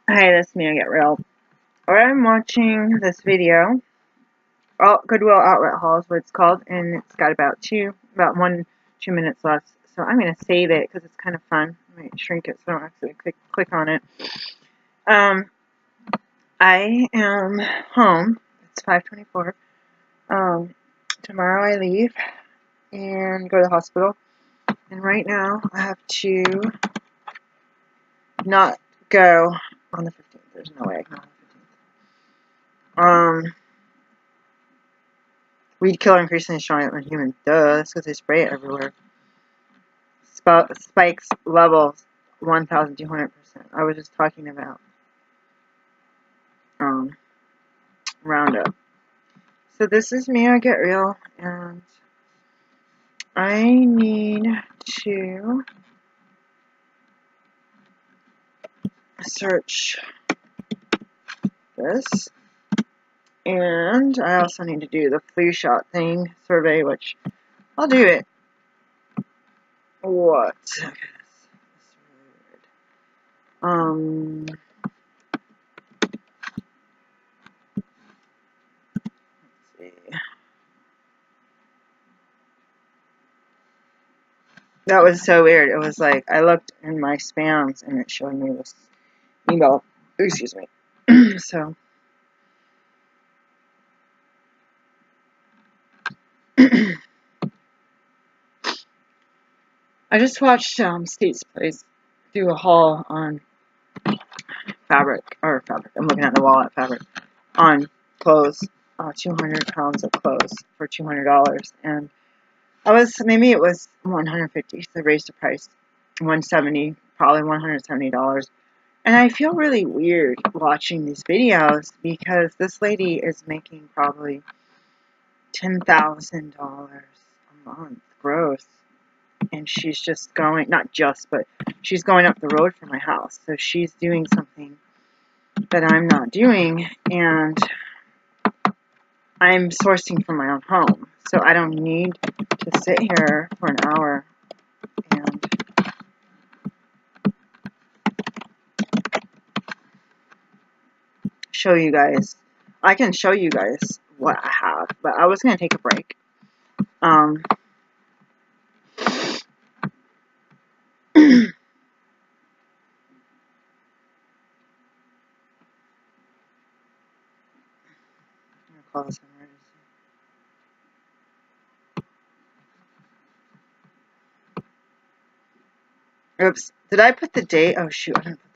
Hi, that's me, I Get Real. I'm watching this video, Goodwill Outlet Haul is what it's called, and it's got about 2 minutes left. So I'm going to save it because it's kind of fun. I might shrink it so I don't actually click on it. I am home. It's 5:24. Tomorrow I leave and go to the hospital. And right now I have to not go on the 15th. There's no way I can go on the 15th. Weed killer increasingly strong in humans. Duh, that's because they spray it everywhere. Spikes levels 1,200%. I was just talking about Roundup. So this is me, I Get Real, and I need to search this, and I also need to do the flu shot thing survey, which I'll do it. What? Okay, that's really weird. Let's see. That was so weird. It was like I looked in my spams and it showed me this email. Excuse me. So I just watched State's Place do a haul on fabric. I'm looking at the wall at fabric on clothes. 200 pounds of clothes for $200, and maybe it was 150. So they raised the price, 170, probably $170. And I feel really weird watching these videos because this lady is making probably $10,000 a month gross. And she's just going, not just, but she's going up the road from my house. So she's doing something that I'm not doing. And I'm sourcing from my own home. So I don't need to sit here for an hour and show you guys. I can show you guys what I have, but I was going to take a break. Call this emergency. Oops. Did I put the date? Oh, shoot. I didn't put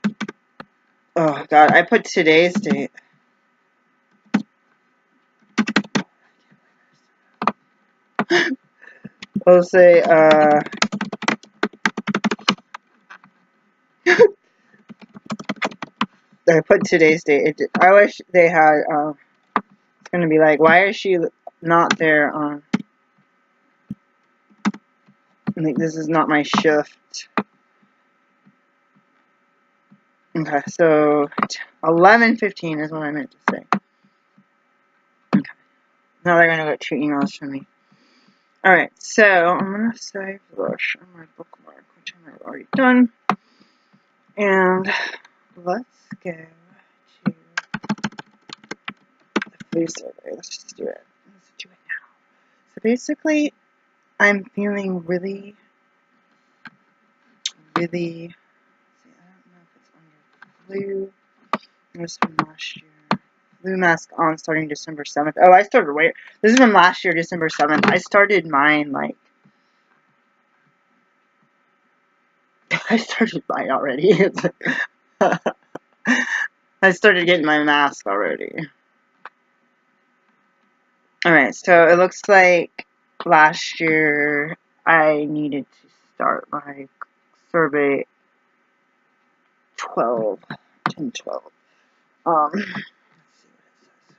the date. Oh, God. I put today's date. I'll say, I put today's date. I wish they had, it's going to be like, why is she not there on, like, this is not my shift. Okay, so 11:15 is what I meant to say. Okay. Now they're going to get 2 emails from me. Alright, so I'm going to save this on my bookmark, which I might have already done. And let's go to the flu survey. Let's just do it. Let's do it now. So basically, I'm feeling really, see, I don't know if it's under flu. It was from last year. Flu mask on starting December 7th. Oh, I started this is from last year, December 7th. I started mine like I started mine already. I started getting my mask already. Alright, so it looks like last year I needed to start my survey 12, 10-12. Let's see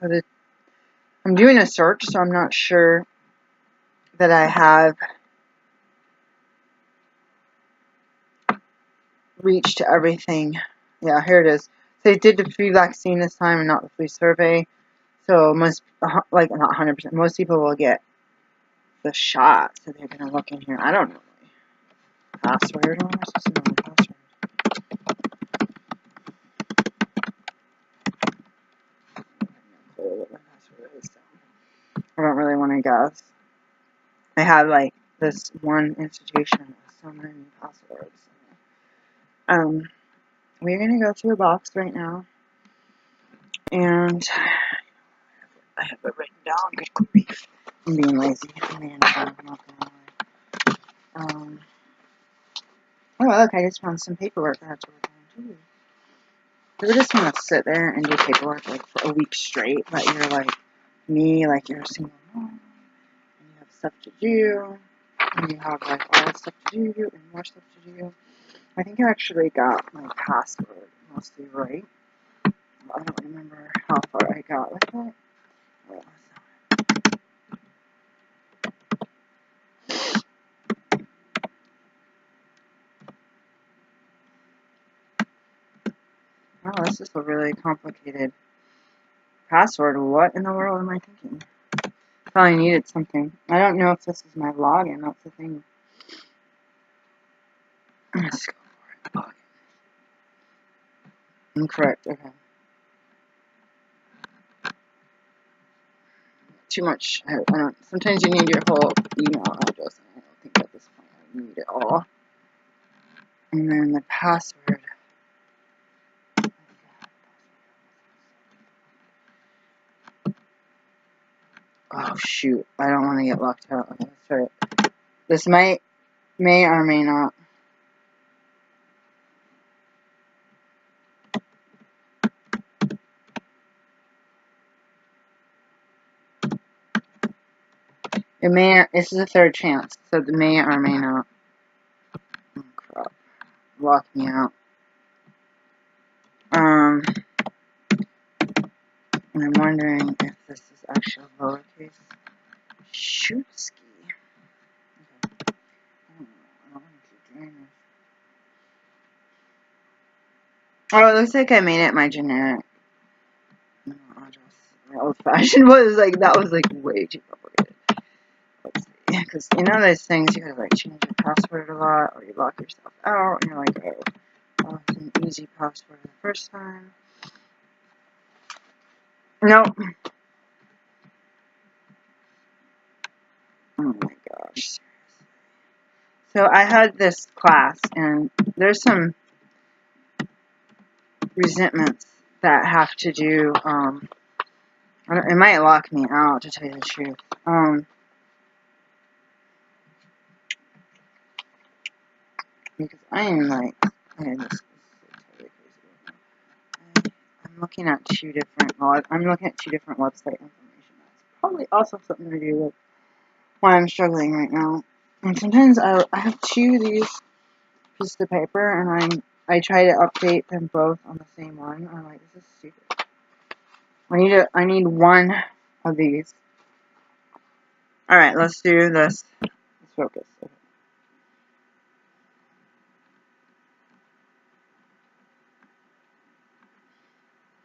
what it says. So I'm doing a search, so I'm not sure that I have reached everything. Yeah, here it is. So they did the flu vaccine this time and not the flu survey. So most, like not 100%, most people will get the shot. So they're going to look in here. I don't know. password. What am I supposed to know my password? I have no clue what my password is, so I don't really want to guess. I have like this one institution with so many passwords. We're gonna go to a box right now, and I have it written down. Good grief! I'm being lazy. Man, I'm not gonna lie. Oh look, I just found some paperwork I have to work on too. So we're just gonna sit there and do paperwork like for a week straight, but you're like me, like you're a single mom, and you have stuff to do, and you have like all this stuff to do and more stuff to do. I think I actually got my password mostly right. I don't remember how far I got with it. Wait, oh, this is a really complicated password. What in the world am I thinking? I probably needed something. I don't know if this is my login. That's the thing. Let's go for it. Login. Incorrect. Okay. Too much. I don't. Sometimes you need your whole email address. And I don't think at this point I need it all. And then the password. Oh shoot! I don't want to get locked out. Okay, let's try it. This may or may not. It may. This is a third chance, so it may or may not. Oh crap! Lock me out. And I'm wondering if this is actually lowercase. Shootski. Okay. I don't want to keep doing this. Oh, it looks like I made it my generic email address. My old-fashioned was like, that was like way too complicated. Let's see. Because you know those things, you gotta like change your password a lot, or you lock yourself out, and you're like, oh, it's an easy password the first time. Nope. Oh my gosh. So I had this class, and there's some resentments that have to do, it might lock me out, to tell you the truth. Because I am like, okay, this is totally crazy. I'm looking at two different website information. That's probably also something to do with why I'm struggling right now. And sometimes I have two of these pieces of paper, and I try to update them both on the same one. I'm like, this is stupid. I need one of these. Alright, let's do this. Let's focus.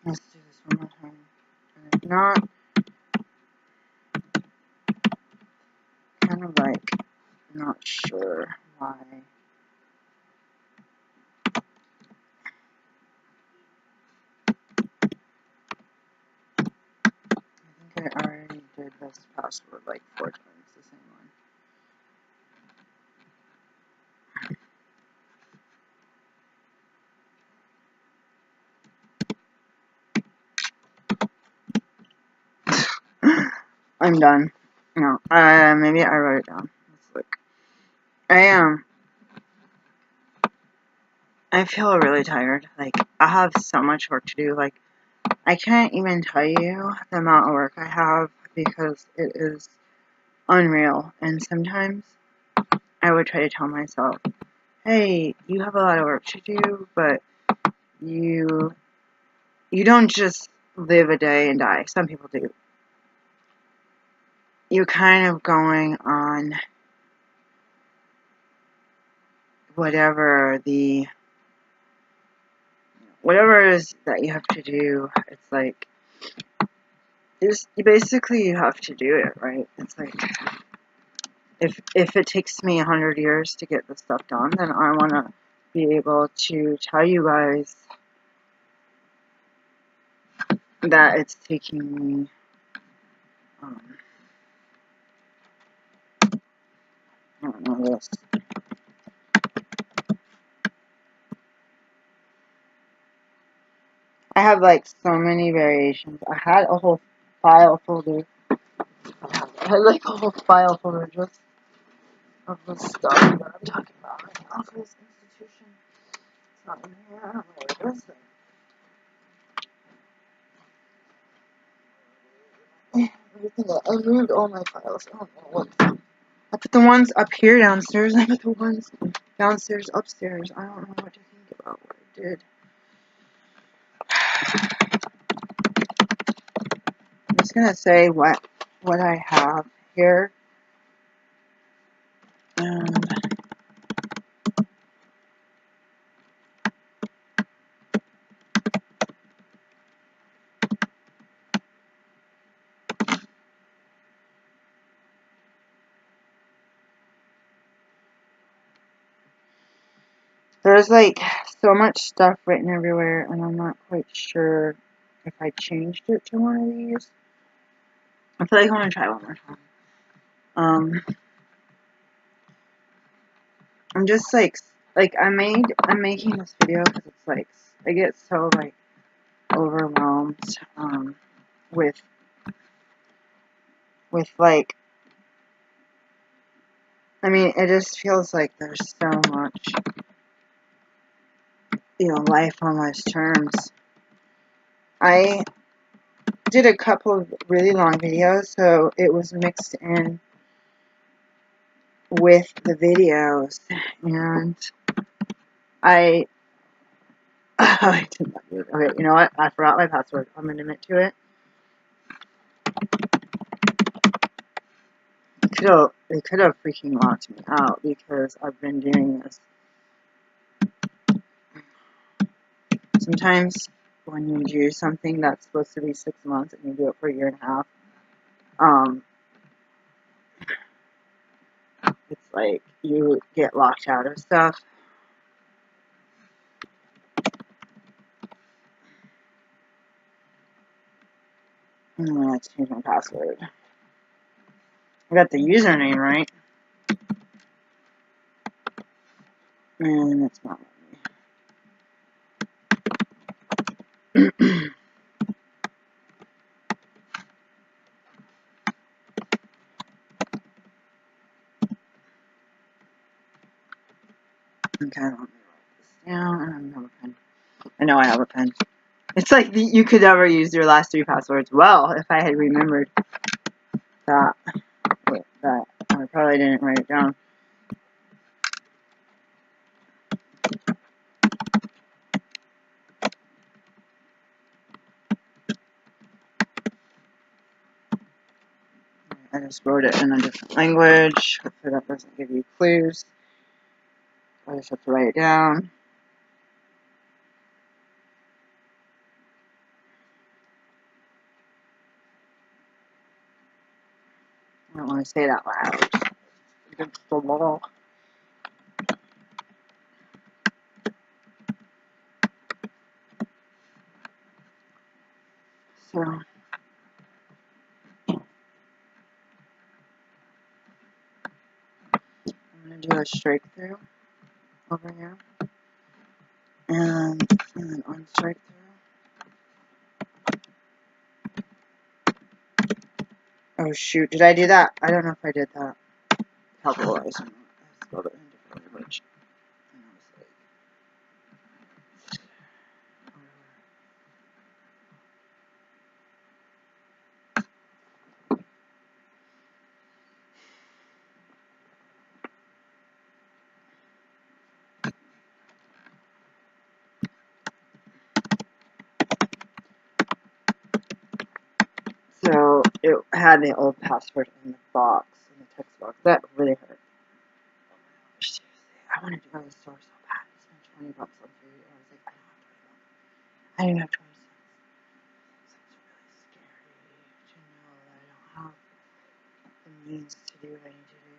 Let's do this one more time. And if not, kind of like, not sure why. I think I already did this password like 4 times, the same one. I'm done. No, maybe I wrote it down. Let's look. I feel really tired. Like, I have so much work to do. Like, I can't even tell you the amount of work I have because it is unreal. And sometimes I would try to tell myself, hey, you have a lot of work to do, but you don't just live a day and die. Some people do. You're kind of going on whatever it is that you have to do. It's like, you basically have to do it, right? It's like, if it takes me 100 years to get this stuff done, then I want to be able to tell you guys that it's taking me I don't know this. I have like so many variations. I had a whole file folder. I had like a whole file folder just of the stuff that I'm talking about right now for this institution. It's not in here. I don't know where it is. I moved all my files. I don't know what. I put the ones up here downstairs. I put the ones downstairs upstairs. I don't know what to think about what I did. I'm just gonna say what I have here. There's like so much stuff written everywhere, and I'm not quite sure if I changed it to one of these. I feel like I want to try one more time. I'm just like I'm making this video because it's like I get so like overwhelmed with like, I mean, it just feels like there's so much, life on life's terms. I did a couple of really long videos, so it was mixed in with the videos, and I did not do it. Okay, you know what? I forgot my password. I'm gonna admit to it. They could have freaking locked me out because I've been doing this. Sometimes when you do something that's supposed to be 6 months and you do it for a year and a half, it's like you get locked out of stuff. I'm gonna have to change my password. I got the username right. And it's not letting me. Okay, let me write this down. I don't have a pen. I know I have a pen. It's like you could never use your last 3 passwords. Well, if I had remembered that, I probably didn't write it down. I just wrote it in a different language. Hopefully that doesn't give you clues. I just have to write it down. I don't want to say it out loud. Against the wall. So I'm going to do a strike through over here. And then on strike through. Oh shoot, did I do that? I don't know if I did that. Capitalize. I spelled it in a different language. So it had the old password in the box, in the text box. That really hurt. Seriously, I wanted to go to the store so bad. I spent $20 on food. I was like, I didn't have 20 cents. So it's really scary to know that I don't have the means to do what I need to do.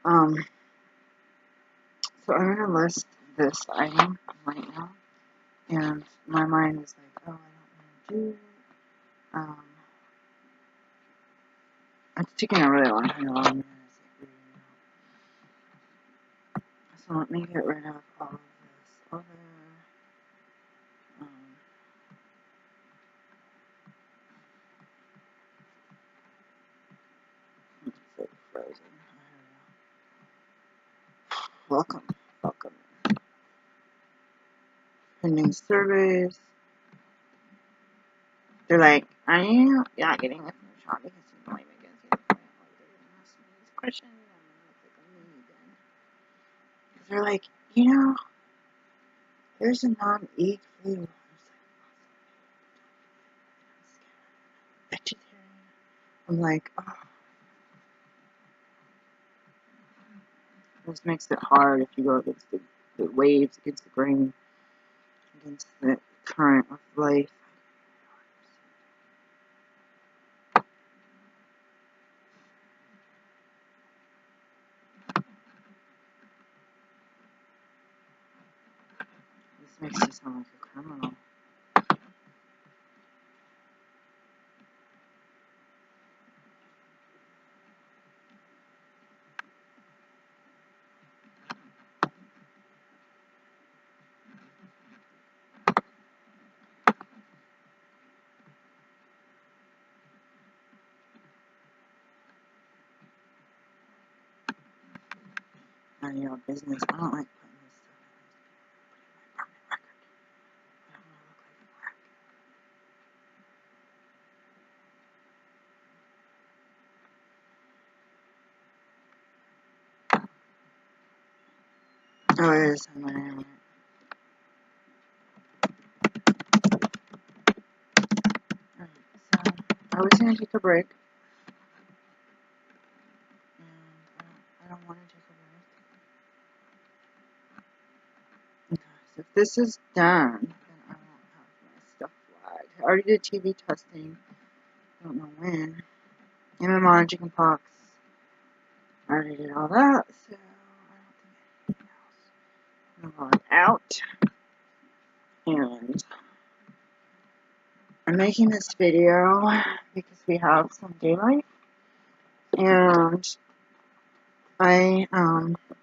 So I'm going to list this item right now. And my mind is like, oh, I don't want to do it's taking a really long time. So let me get rid of all of this other. It's like frozen. Welcome. Pending surveys. They're like, are you not getting this from the shop because you don't even get it? Ask me these questions. They're like, there's a non-eat food. Vegetarian. I'm like, oh. This makes it hard if you go against the waves, against the grain, against the current of life. This makes you sound like a criminal. None of your business. I don't like putting this stuff in my permanent record. Oh, it is. Alright, so I was going to take a break. And I don't want to take a break. Okay, so if this is done, then I won't have my stuff flagged. I already did TB testing. I don't know when. MMR and chickenpox. I already did all that, so I don't think anything else. I'm going out. And I'm making this video because we have some daylight. And I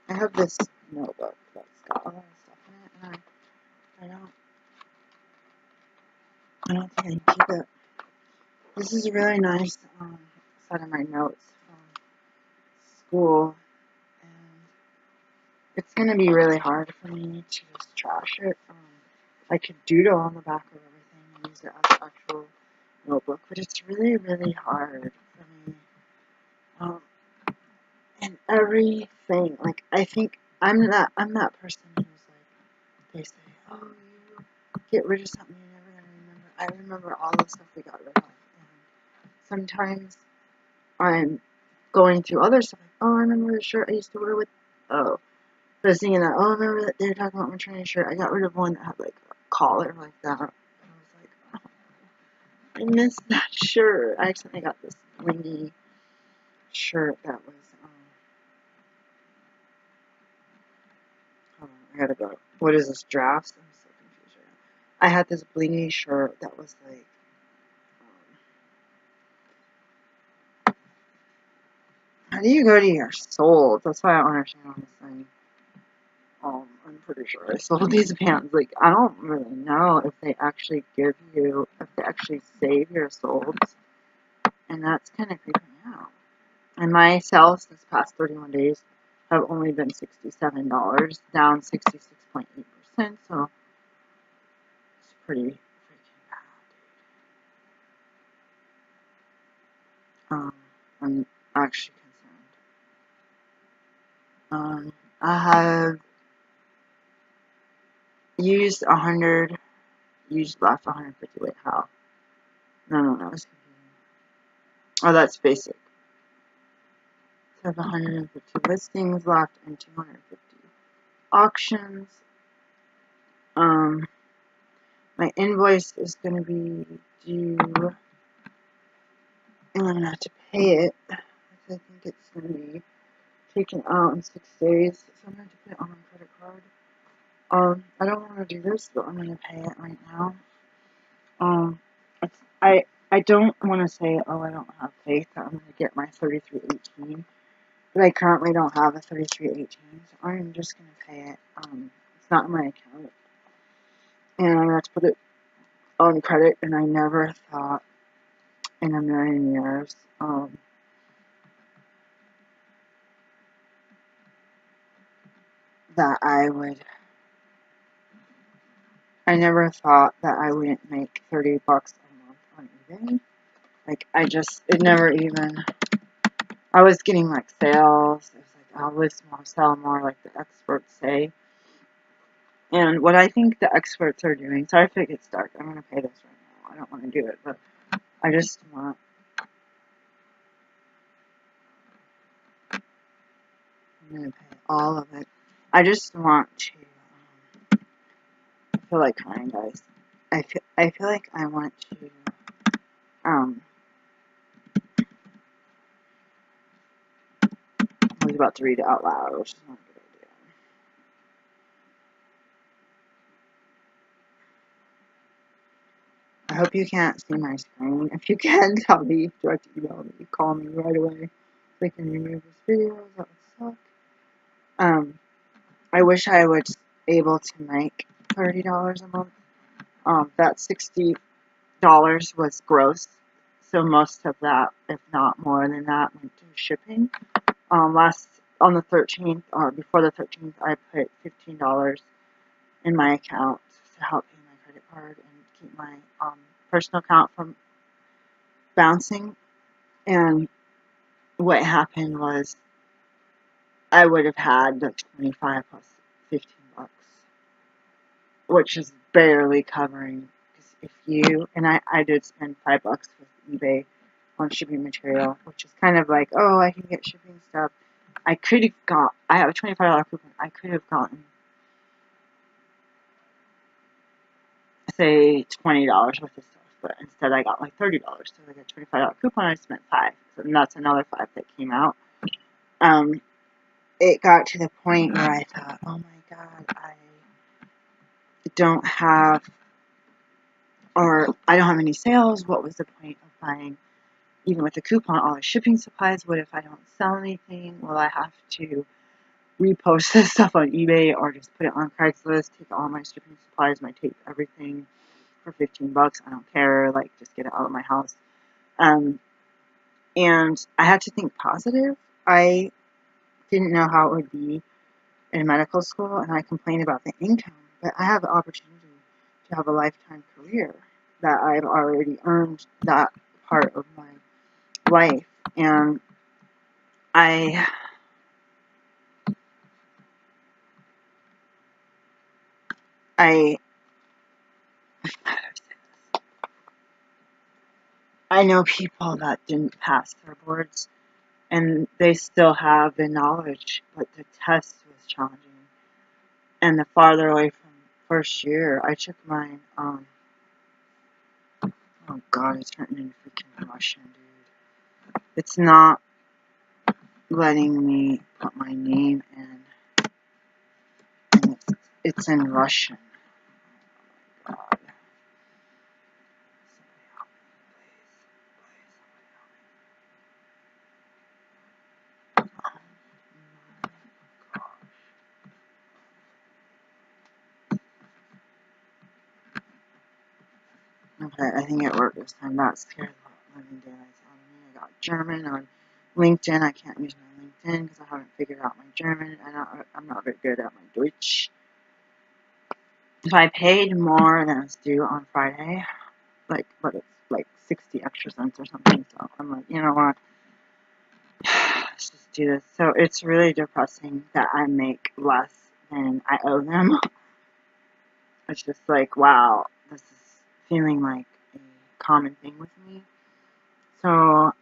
have this notebook that's got all this stuff in it, and I don't think I can keep it. This is a really nice set of my notes from school, and it's going to be really hard for me to just trash it. I could doodle on the back of everything and use it as an actual notebook, but it's really, really hard for me. And everything, like, I think I'm that person who's like, they say, oh, you get rid of something you're never going to remember. I remember all the stuff we got rid of. And sometimes I'm going through other stuff, like, oh, I remember the shirt I used to wear with, oh, I was thinking that, oh, I remember that they were talking about my training shirt. I got rid of one that had, like, a collar like that. And I was like, oh, I missed that shirt. I accidentally got this blingy shirt that was, hold on, I gotta go. What is this, drafts? I'm so confused right now. I had this blingy shirt that was like, how do you go to your sold? That's why I don't understand on this thing. I'm pretty sure I sold these pants. Like, I don't really know if they actually give you, if they actually save your solds. And that's kind of creeping me out. And my sales this past 31 days have only been $67, down 66.8%. So it's pretty freaking bad, dude. I'm actually concerned. I have used 100, used left 150. Wait, how? No. It's confusing. Oh, that's basic. So I have 150 listings left and 250 auctions. My invoice is going to be due, and I'm going to have to pay it. I think it's going to be taken out in 6 days, so I'm going to put it on my credit card. I don't want to do this, but I'm going to pay it right now. It's, I don't want to say, oh, I don't have faith that I'm going to get my 3318, but I currently don't have a 3318, so I'm just going to pay it. It's not in my account, and I'm going to have to put it on credit, and I never thought in a million years, that I never thought that I wouldn't make $30 a month on eBay. Like, it never even, I was getting like sales. It was like, I'll list more, sell more, like the experts say. And what I think the experts are doing, sorry if it gets dark, I'm going to pay this right now. I don't want to do it, but I just want, I'm going to pay all of it. I just want to, I feel like crying, guys. I feel like I want to, I was about to read it out loud, which is not a good idea. I hope you can't see my screen. If you can, tell me, direct email me, call me right away. So I can remove this video, that would suck. I wish I was able to make $30 a month. That $60 was gross. So most of that, if not more than that, went to shipping. On the 13th, or before the 13th, I put $15 in my account to help pay my credit card and keep my personal account from bouncing. And what happened was I would have had like 25 plus $15, which is barely covering. Because if you, and I did spend $5 with eBay on shipping material, which is kind of like, oh, I can get shipping stuff. I have a $25 coupon. I could have gotten, say, $20 worth of stuff, but instead I got like $30. So I got a $25 coupon, I spent $5. So that's another $5 that came out. It got to the point where I thought, oh my god, I don't have any sales. What was the point of buying, even with the coupon, all the shipping supplies? What if I don't sell anything? Will I have to repost this stuff on eBay or just put it on Craigslist, take all my shipping supplies, my tape, everything for $15? I don't care, like, just get it out of my house. And I had to think positive. I didn't know how it would be in medical school, and I complained about the income, but I have the opportunity to have a lifetime career, that I've already earned that part of my life, and I know people that didn't pass their boards, and they still have the knowledge, but the test was challenging. And the farther away from first year, I took mine, oh god, it's written in freaking Russian, dude. It's not letting me put my name in, and it's in Russian. Oh my god. Okay, I think it worked this time. That scared the living daylights out of me. I got German on LinkedIn. I can't use my LinkedIn because I haven't figured out my German. I'm not very good at my Deutsch. If I paid more than it's due on Friday, but it's like 60 extra cents or something, so I'm like, you know what? Let's just do this. So it's really depressing that I make less than I owe them. It's just like, wow, this is feeling like a common thing with me. So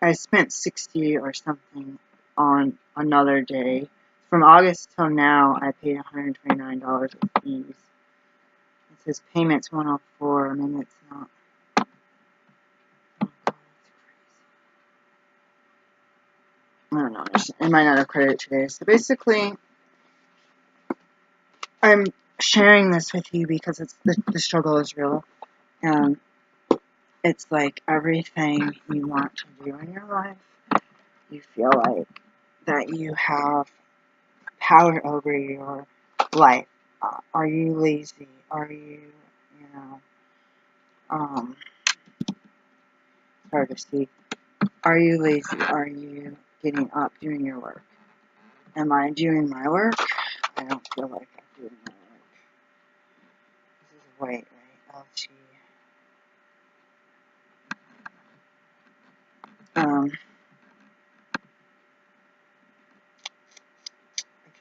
I spent 60 or something on another day. From August till now, I paid $129 of fees. It says payments 104. Maybe it's not. Oh, God, that's crazy. I don't don't understand. I might not have credit today. So basically, I'm sharing this with you because it's the struggle is real. And it's like everything you want to do in your life, you feel like that you have power over your life. Are you lazy? Are you, hard to see. Are you lazy? Are you getting up doing your work? Am I doing my work? I don't feel like I'm doing my work. This is white, right? LG. I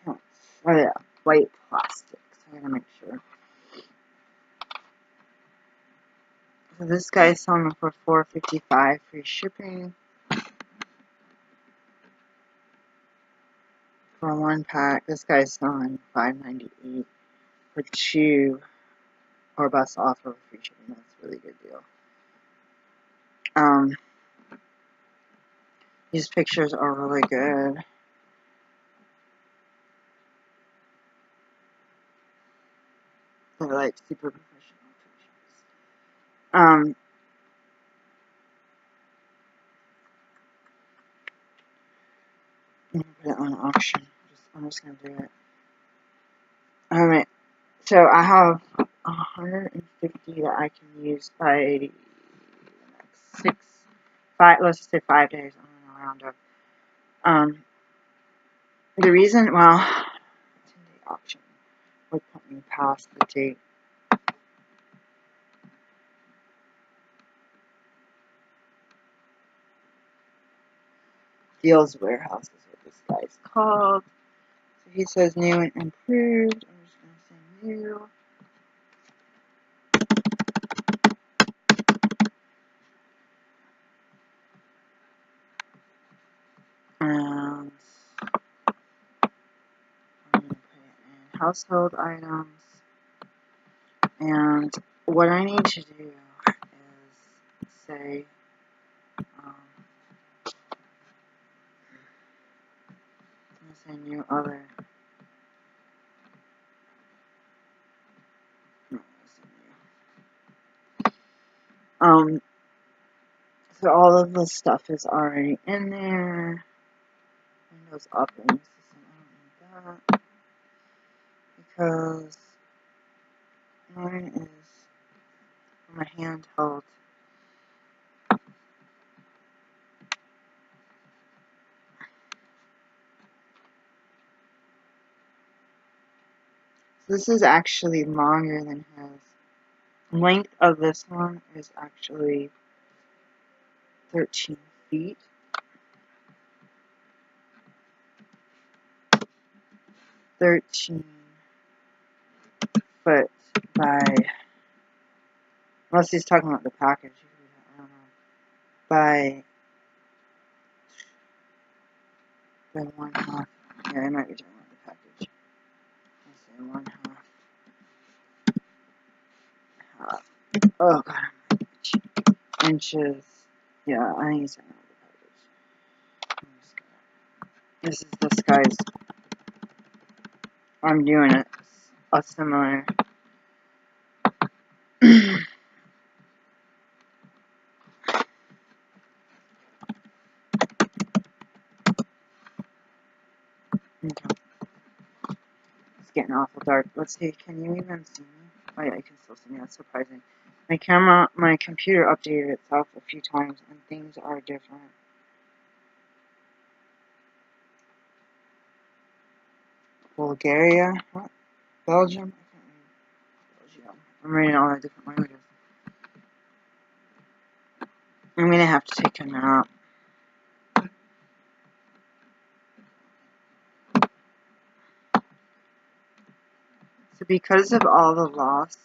can't. Oh yeah, white plastic. So I gotta make sure. So this guy's selling for $4.55 free shipping for 1 pack. This guy's selling $5.98 for 2 or best offer with free shipping. That's a really good deal. These pictures are really good. They're like super professional pictures. I'm gonna put it on auction. I'm just gonna do it. Alright, so I have 150 that I can use by the next 5, let's just say 5 days. I don't know, around up. The reason, well, it's in the auction would put me past the date. Deals Warehouse is what this guy's called. So he says new and improved. I'm just gonna say new. And I'm gonna put it in household items. And what I need to do is say, I'm gonna say new other. No, new. So all of the stuff is already in there. Windows operating system, I don't need that. Because mine is my handheld. So this is actually longer than his. Length of this one is actually 13 feet. 13 foot by, unless he's talking about the package, I don't know, by 1/2. Yeah, I might be talking about the package. Let's say 1/2. Oh god, inches. Yeah, I think he's talking about the package. This is this guy's. I'm doing it. A similar. Okay. It's getting awful dark. Let's see, can you even see me? Oh yeah, you can still see me. That's surprising. My computer updated itself a few times and things are different. Bulgaria? What? Belgium? I can't read Belgium. I'm reading all the different languages. I'm gonna have to take a nap. So because of all the loss,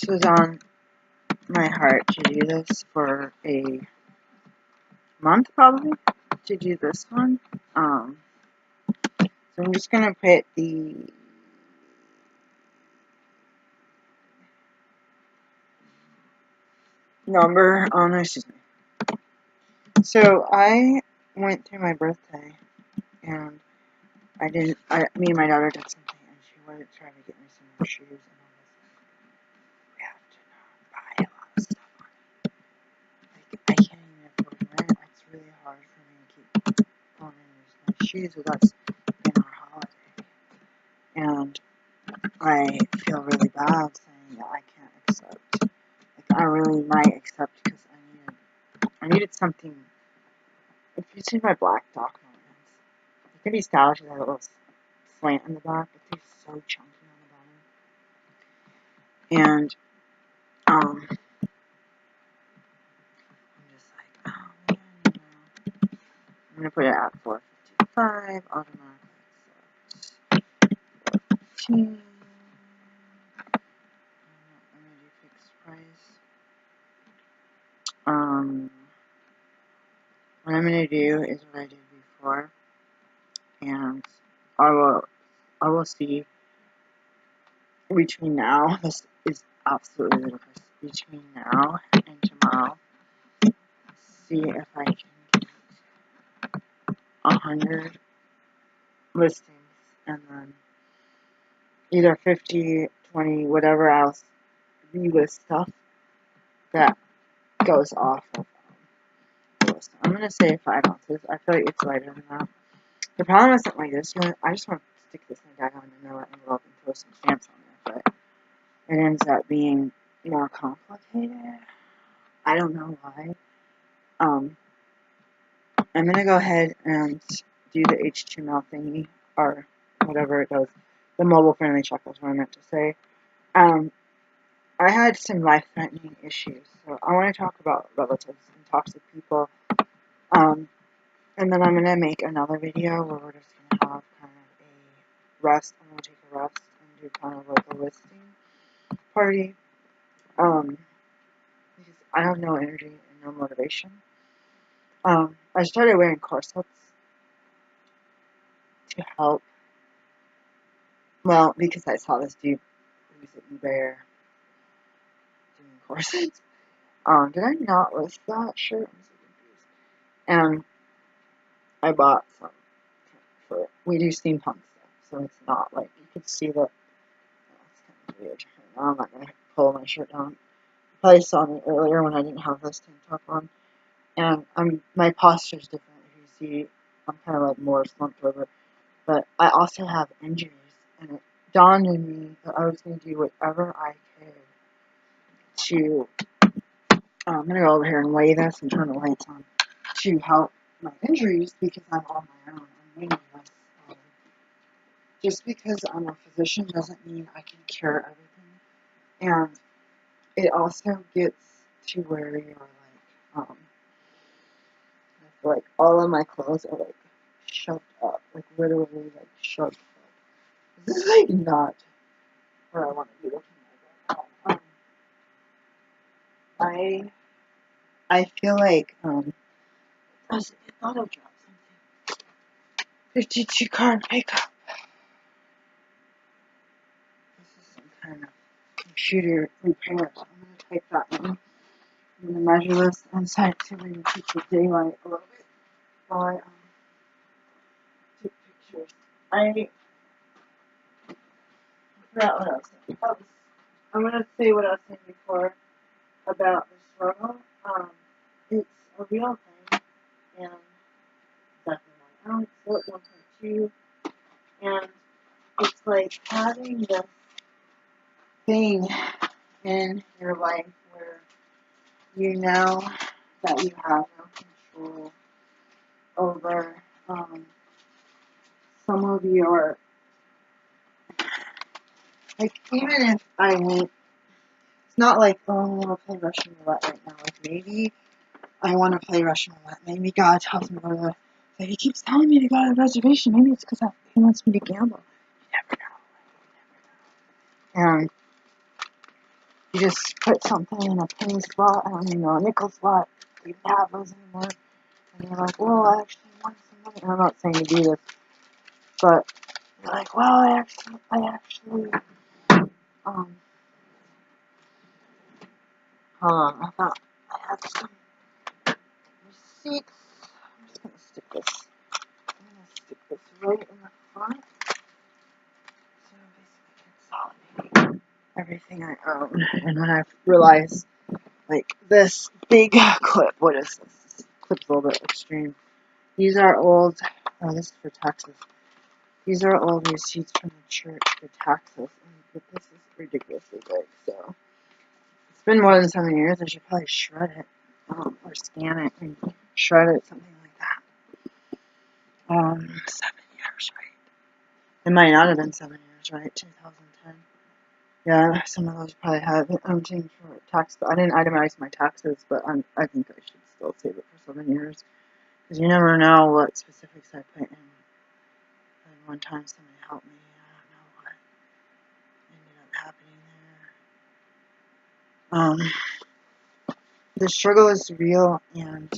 was on my heart to do this for a month, probably, to do this one. So I'm just gonna put the number on, excuse me. So I went to my birthday, and me and my daughter did something, and she wanted to try to get me some more shoes, and I was like, we have to not buy a lot of stuff on it. Like, I can't even afford rent. It's really hard for me to keep going in these nice shoes without spending our holiday. And I feel really bad saying that I can't accept. Like, I really might accept because I needed something. If you see my black Doc Martens, they can be stylish with a little slant in the back, but they're so chunky on the bottom. And I'm just like, oh man, you know. I'm gonna put it at $4.55 automatically. So $14. I'm gonna do fixed price. What I'm gonna do is what I did before, and I will see between now. This is absolutely ludicrous. Between now and tomorrow, see if I can get 100 listings, and then either 50, 20, whatever else, relist stuff that goes off of the list. I'm gonna say 5 ounces. I feel like it's lighter than that. The problem is something like this. I just want to stick this thing down in the envelope and throw some stamps on there, but it ends up being more complicated. I don't know why. I'm gonna go ahead and do the HTML thingy, or whatever it does. The mobile-friendly check is what I meant to say. I had some life-threatening issues, so I want to talk about relatives and toxic people. And then I'm gonna make another video where we're just gonna have kind of a rest. I'm gonna take a rest and do kind of like a listing party. Because I have no energy and no motivation. I started wearing corsets to help. Well, because I saw this dude who's at eBay doing corsets. Did I not list that shirt? I'm so confused. And I bought some for, we do steampunk stuff, so it's not like, you can see that, it's kind of weird. Now I'm not going to pull my shirt down. You probably saw me earlier when I didn't have this tank top on. And my posture's different. If you see, I'm kind of like more slumped over. But I also have injuries, and it dawned on me that I was going to do whatever I could to, I'm going to go over here and weigh this and turn the lights on, to help my injuries because I'm on my own. I'm winging this. Just because I'm a physician doesn't mean I can cure everything. And it also gets to where you're like, I feel like all of my clothes are like shoved up, like literally like shoved up. This is like not where I want to be looking at right now. I feel like I thought I dropped something. 52 card pickup. This is some kind of computer repair. So I'm gonna type that in. I'm gonna measure this inside so we can keep the daylight a little bit while I take pictures. I forgot what I was saying. I'm gonna say what I was saying before about the struggle. It's a real thing, and exactly 1 ounce, 1.2, and it's like having this thing in your life where you know that you have no control over some of your, like, even if I went, it's not like, oh, I want to play Russian roulette right now. Like, maybe I want to play Russian roulette. Maybe God tells me to go to the, like, he keeps telling me to go to the reservation. Maybe it's because he wants me to gamble. You never know. And you just put something in a penny slot, I don't even know, a nickel slot. You don't have those anymore. And you're like, well, I actually want some money. And I'm not saying to do this, but you're like, well, I actually, hold on, I thought I had some receipts. I'm just gonna stick this right in the front. So basically consolidate everything I own. And when I realized, like, this big clip, what is this? This clip's a little bit extreme. These are old, oh, this is for taxes. These are old receipts from the church for taxes. But this is ridiculously big, so. It's been more than 7 years. I should probably shred it, or scan it and shred it, something like that. 7 years, right? It might not have been 7 years, right? 2010. Yeah, some of those probably have it emptying for tax. I didn't itemize my taxes, but I think I should still save it for 7 years. Because you never know what specifics I put in. And one time somebody helped me. I don't know what ended up happening there. The struggle is real, and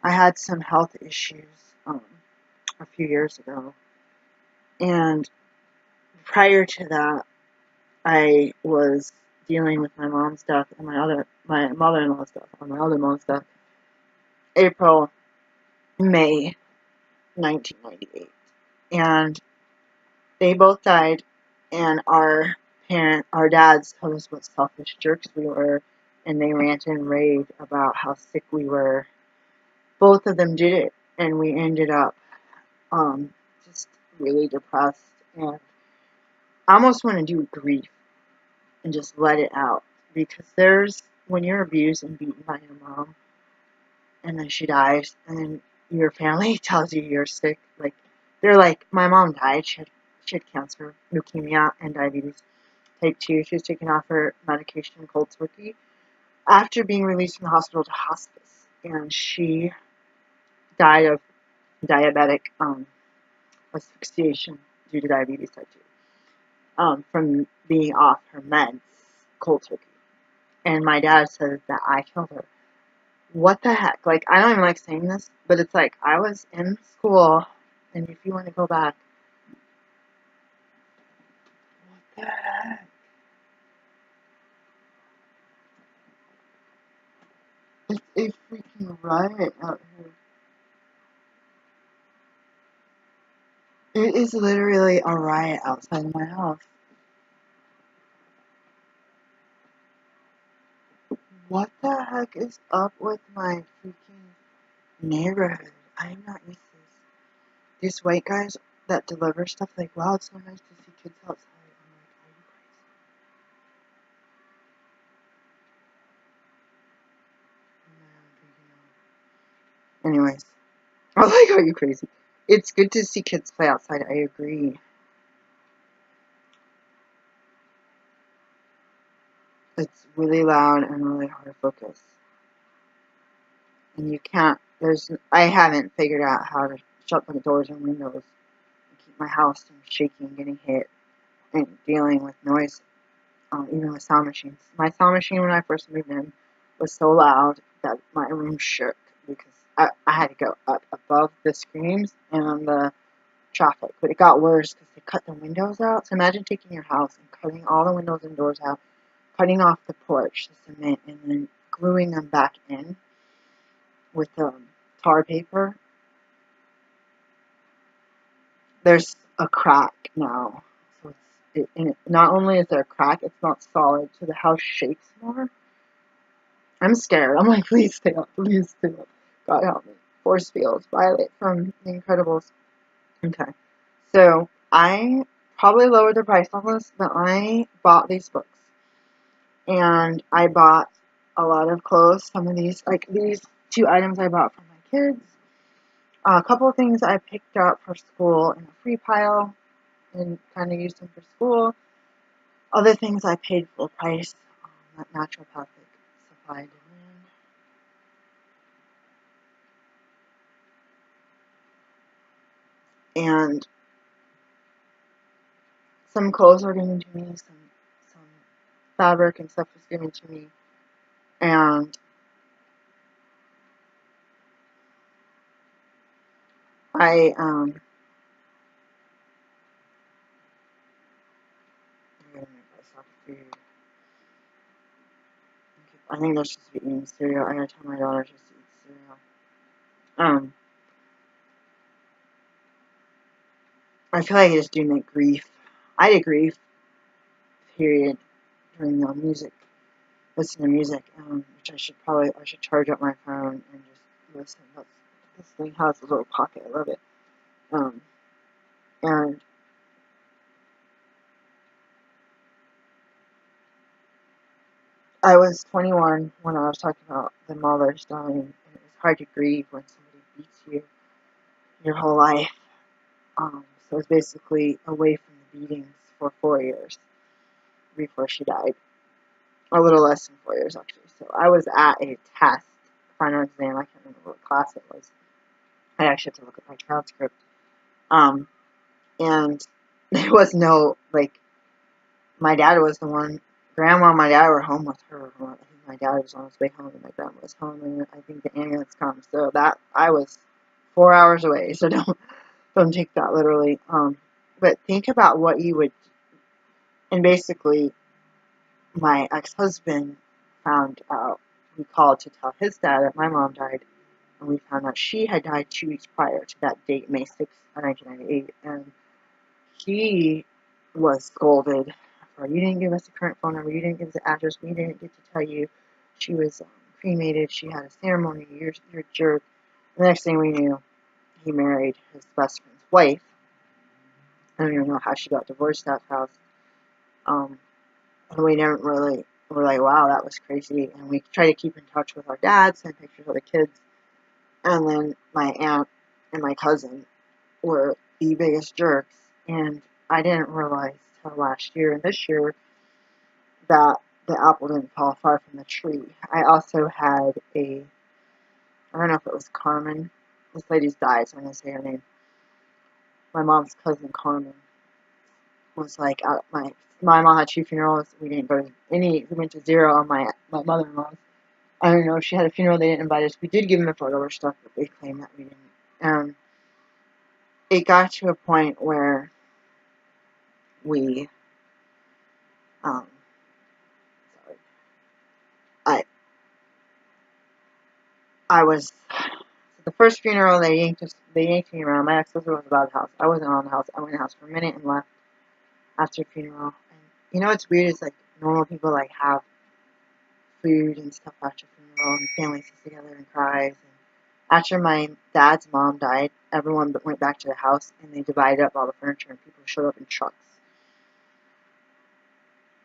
I had some health issues a few years ago. And prior to that, I was dealing with my mom's death and my mother-in-law's death, or my other mom's death, May 1998. And they both died, and our dads told us what selfish jerks we were, and they ranted and raved about how sick we were. Both of them did it, and we ended up just really depressed, and I almost want to do grief and just let it out, because when you're abused and beaten by your mom, and then she dies, and then your family tells you you're sick, like, they're like, my mom died, she had cancer, leukemia, and diabetes type 2, she was taken off her medication cold turkey, after being released from the hospital to hospice, and she died of diabetic asphyxiation due to diabetes type 2, from being off her meds cold turkey. And my dad said that I killed her. What the heck? Like, I don't even like saying this, but it's like, I was in school, and if you want to go back, what the heck? It's a freaking riot out here. It is literally a riot outside my house. What the heck is up with my freaking neighborhood? I am not used to this. These white guys that deliver stuff, like, wow, it's so nice to see kids outside. I'm like, are you crazy? Anyways, I like, are you crazy? It's good to see kids play outside, I agree. It's really loud and really hard to focus. And you can't, I haven't figured out how to shut the doors and windows and keep my house from shaking, getting hit, and dealing with noise, even with sound machines. My sound machine, when I first moved in, was so loud that my room shook, because I had to go up above the screams and the traffic. But it got worse because they cut the windows out. So imagine taking your house and cutting all the windows and doors out, cutting off the porch, the cement, and then gluing them back in with tar paper. There's a crack now. So not only is there a crack, it's not solid, so the house shakes more. I'm scared. I'm like, please stay up, please stay up. God help me. Force fields, Violet from The Incredibles. Okay. So I probably lowered the price on this, but I bought these books. And I bought a lot of clothes. Some of these, like these 2 items I bought for my kids. A couple of things I picked up for school in a free pile and kind of used them for school. Other things I paid full price at naturopathic supply demand. And some clothes were given to me, some fabric and stuff was given to me, and I I think they're supposed to be eating cereal. I gotta tell my daughter just to eat cereal. I feel like I just do like grief. I did grief, period, during music, listen to music, which I should charge up my phone and just listen. This thing has a little pocket. I love it. And I was 21 when I was talking about the mothers dying, and it was hard to grieve when somebody beats you your whole life. So I was basically away from the beatings for 4 years before she died. A little less than 4 years, actually. So I was at a test, final exam. I can't remember what class it was. I actually have to look at my transcript. And there was no, like, my dad was the one. Grandma and my dad were home with her. I think my dad was on his way home, and my grandma was home, and I think the ambulance comes. So that I was 4 hours away. So don't take that literally. But think about what you would. And basically, my ex-husband found out. We called to tell his dad that my mom died, and we found out she had died 2 weeks prior to that date, May 6th, 1998, and he was scolded for, you didn't give us the current phone number, you didn't give us the address, we didn't get to tell you she was cremated, she had a ceremony, you're a jerk. The next thing we knew, he married his best friend's wife. I don't even know how she got divorced that fast. And we never really were like, wow, that was crazy. And we tried to keep in touch with our dad, send pictures of the kids. And then my aunt and my cousin were the biggest jerks. And I didn't realize till last year and this year that the apple didn't fall far from the tree. I also had I don't know if it was Carmen. This lady's died, so I'm going to say her name. My mom's cousin, Carmen, was like, my mom had 2 funerals. We didn't go to any, we went to 0 on my mother-in-law's. I don't know if she had a funeral, they didn't invite us. We did give them a photo or stuff, but they claimed that we didn't. It got to a point where we, sorry, I was, the first funeral, they yanked me around. My ex-husband was about the house. I wasn't on the house. I went in the house for a minute and left after the funeral. And you know what's weird is, like, normal people, like, have food and stuff after funeral, and family sits together and cries. And after my dad's mom died, everyone went back to the house, and they divided up all the furniture, and people showed up in trucks.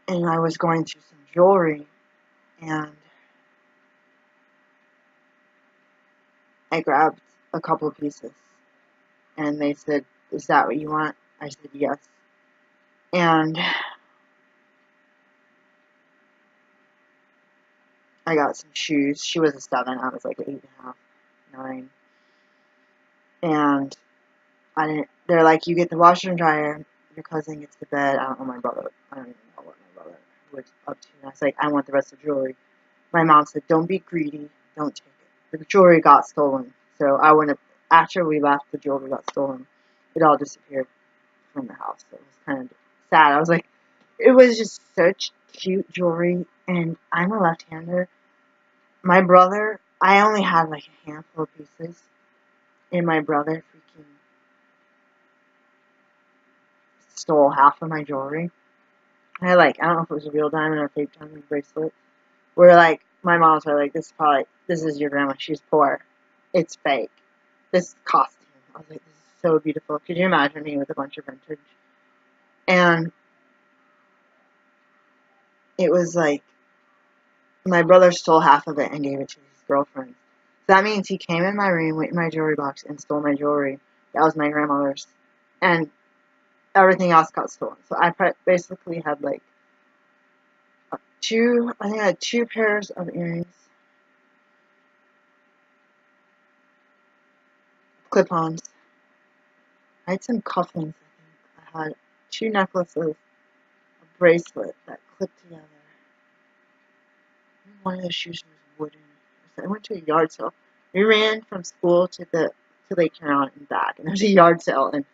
And I was going through some jewelry, and I grabbed a couple of pieces, and they said, "Is that what you want?" I said, "Yes." And I got some shoes. She was a 7. I was like an 8.5, 9. And I didn't. They're like, "You get the washer and dryer. Your cousin gets the bed." I don't know my brother. I don't even know what my brother was up to. And I was like, "I want the rest of the jewelry." My mom said, "Don't be greedy. Don't take it." The jewelry got stolen. So I went. After we left, the jewelry got stolen. It all disappeared from the house. So it was kind of sad. I was like, it was just such cute jewelry. And I'm a left-hander. My brother, I only had like a handful of pieces. And my brother freaking stole half of my jewelry. I don't know if it was a real diamond or a fake diamond bracelet. Where like, my mom's like, this is your grandma, she's poor. It's fake. This costume. I was like, this is so beautiful. Could you imagine me with a bunch of vintage? And it was like, my brother stole half of it and gave it to his girlfriend. So that means he came in my room, went in my jewelry box, and stole my jewelry. That was my grandmother's. And everything else got stolen. So I basically had like I think I had 2 pairs of earrings, clip-ons. I had some cufflinks, I think. I had 2 necklaces, a bracelet that clipped together. one of the shoes was wooden. So I went to a yard sale. We ran from school to Lake Huron and back, and there's a yard sale, and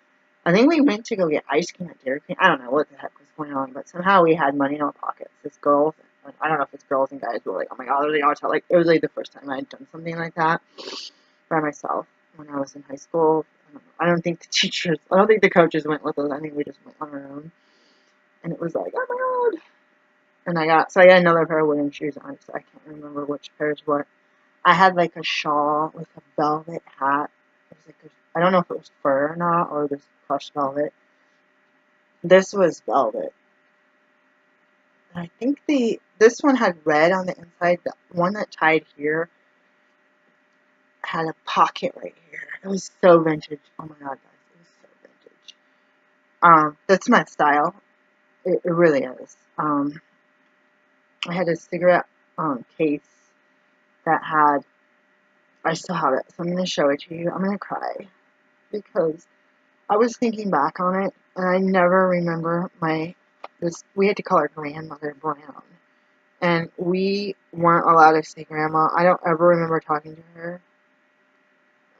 I think we went to go get ice cream at Dairy Queen. I don't know what the heck was going on, but somehow we had money in our pockets. This girls, I don't know if it's girls and guys, were like, oh my god, there's a yard sale. Like, it was like the first time I had done something like that by myself when I was in high school. I don't think the coaches went with us. I think we just went on our own. And it was like, oh my god. And I got another pair of wooden shoes on, so I can't remember which pairs what. I had like a shawl with a velvet hat. It was like I don't know if it was fur or not, or this crushed velvet. This was velvet. And I think this one had red on the inside. The one that tied here had a pocket right here. It was so vintage. Oh my god, guys, it was so vintage. That's my style. It really is. I had a cigarette case that had. I still have it, so I'm gonna show it to you. I'm gonna cry because I was thinking back on it, and I never remember we had to call our grandmother Brown, and we weren't allowed to say grandma. I don't ever remember talking to her.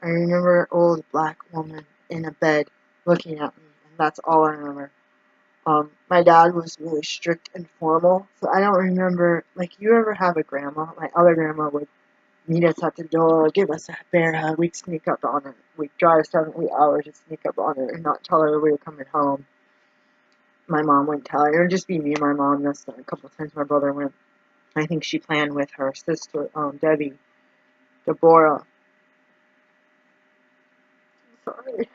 I remember an old black woman in a bed looking at me, and that's all I remember. My dad was really strict and formal, so I don't remember, like, you ever have a grandma? My other grandma would meet us at the door, give us a bear hug, we'd sneak up on her. We'd drive 7 8 hours and sneak up on her and not tell her we were coming home. My mom wouldn't tell her. It would just be me and my mom. That's a couple of times my brother went. I think she planned with her sister, Debbie, Deborah. Sorry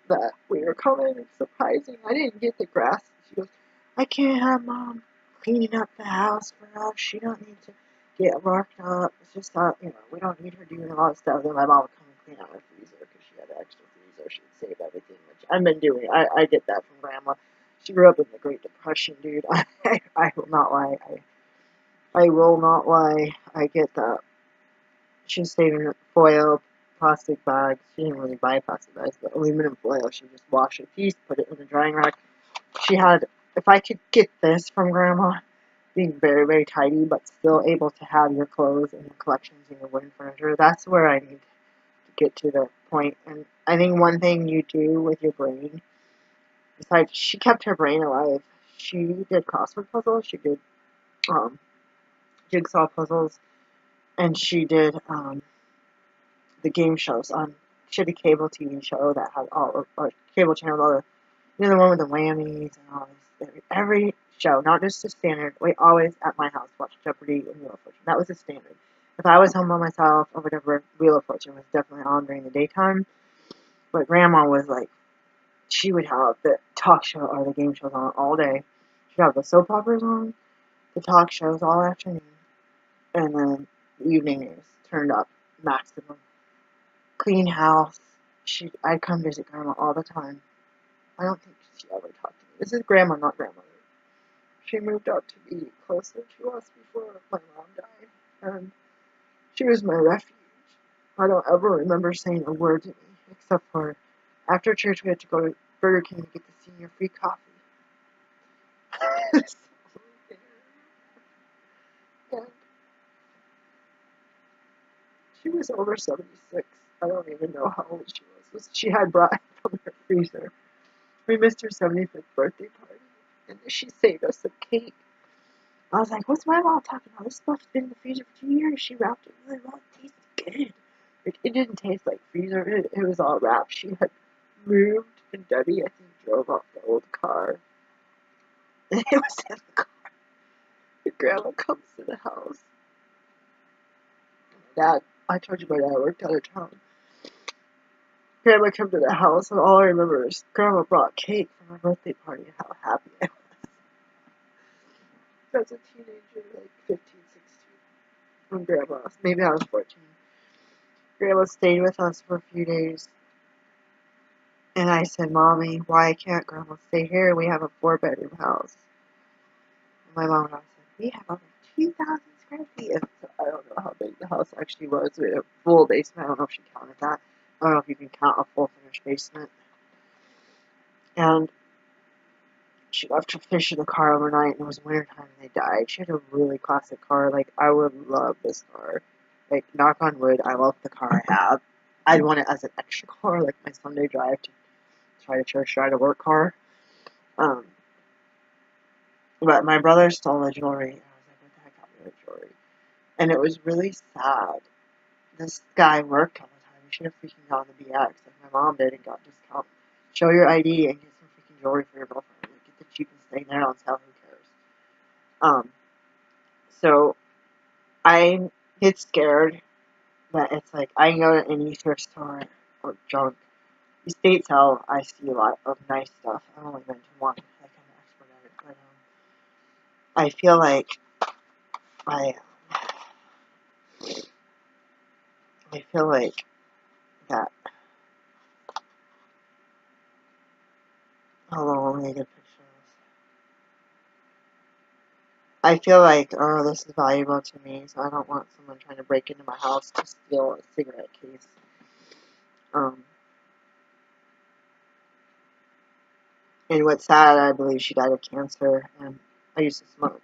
that we were coming. It's surprising. I didn't get the grass. She goes, I can't have Mom cleaning up the house for us. She don't need to get worked up. It's just that, we don't need her doing all this stuff. Then my mom would come and clean out her freezer because she had an extra freezer. She'd save everything, which I've been doing. I get that from Grandma. She grew up in the Great Depression, dude. I will not lie. I will not lie. I get that. She was saving foil, plastic bags. She didn't really buy plastic bags, but aluminum foil. She would just wash a piece, put it in the drying rack. She had, if I could get this from Grandma, being very, very tidy, but still able to have your clothes and your collections and your wooden furniture, that's where I need to get to the point. And I think one thing you do with your brain, besides, she kept her brain alive. She did crossword puzzles. She did jigsaw puzzles. And she did the game shows on. She had a cable TV show that had or cable channel, all the one with the whammies and all this. Every show, not just the standard. We always at my house watched Jeopardy and Wheel of Fortune. That was the standard. If I was home by myself or whatever, Wheel of Fortune was definitely on during the daytime. But Grandma was like, she would have the talk show or the game shows on all day. She'd have the soap operas on, the talk shows all afternoon, and then the evening news turned up maximum. Clean house. I'd come visit Grandma all the time. I don't think she ever talked to me. This is Grandma, not Grandmother. She moved up to be closer to us before my mom died, and she was my refuge. I don't ever remember saying a word to me, except for after church we had to go to Burger King to get the senior free coffee. And she was over 76. I don't even know how old she was. She had brought it from her freezer. We missed her 75th birthday party, and she saved us some cake. I was like, what's my mom talking about? This stuff's been in the freezer for 2 years. She wrapped it really well. It tasted good. It didn't taste like freezer. It was all wrapped. She had moved, and Debbie, I think, drove off the old car. And it was in the car. And Grandma comes to the house. Dad, I told you my dad worked out of town. Grandma came to the house, and all I remember is Grandma brought cake for my birthday party and how happy I was. As a teenager, like 15, 16, when Grandma, maybe I was 14. Grandma stayed with us for a few days. And I said, Mommy, why can't Grandma stay here? We have a 4-bedroom house. And my mom and I said, we have over 2,000 square feet. And so I don't know how big the house actually was. We had a full basement. I don't know if she counted that. I don't know if you can count a full finished basement. And she left her fish in the car overnight, and it was wintertime, and they died. She had a really classic car. Like, I would love this car. Like, knock on wood, I love the car I have. I'd want it as an extra car, like my Sunday drive to try to church, try to work car. Um, but my brother stole the jewelry, and I was like, what the heck got me the jewelry? And it was really sad. This guy worked all the time. He should have freaking gone to BX, like my mom did, and got discount. Show your ID and get some freaking jewelry for your girlfriend. Like, get the cheapest thing there on sale. Who cares? So I get scared that it's like I can go to any thrift store or junk. Estate sale, I see a lot of nice stuff. I've only been to one, like I'm an expert at it, but I feel like I, I feel like that. Hold on, let me get pictures. I feel like, oh, this is valuable to me, so I don't want someone trying to break into my house to steal a cigarette case. And what's sad, I believe she died of cancer, and I used to smoke.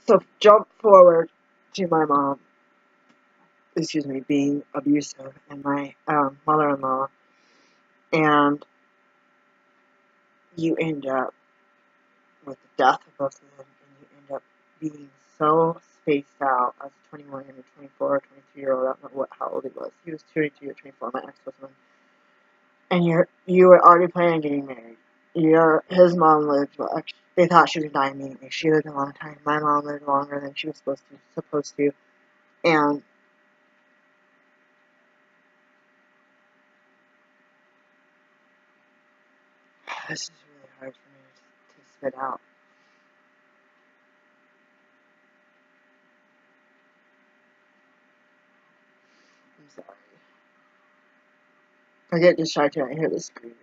So jump forward to my mom, being abusive, and my mother-in-law, and you end up with the death of both of them, and you end up being so spaced out as a 21 and a 24 or 23-year-old. I don't know how old he was. He was 22 or 24, my ex-husband. And you were already planning on getting married. His mom lived, well, actually, they thought she was dying immediately. She lived a long time. My mom lived longer than she was supposed to. And this is really hard for me to spit out. I'm sorry. I get distracted. I hear the screaming.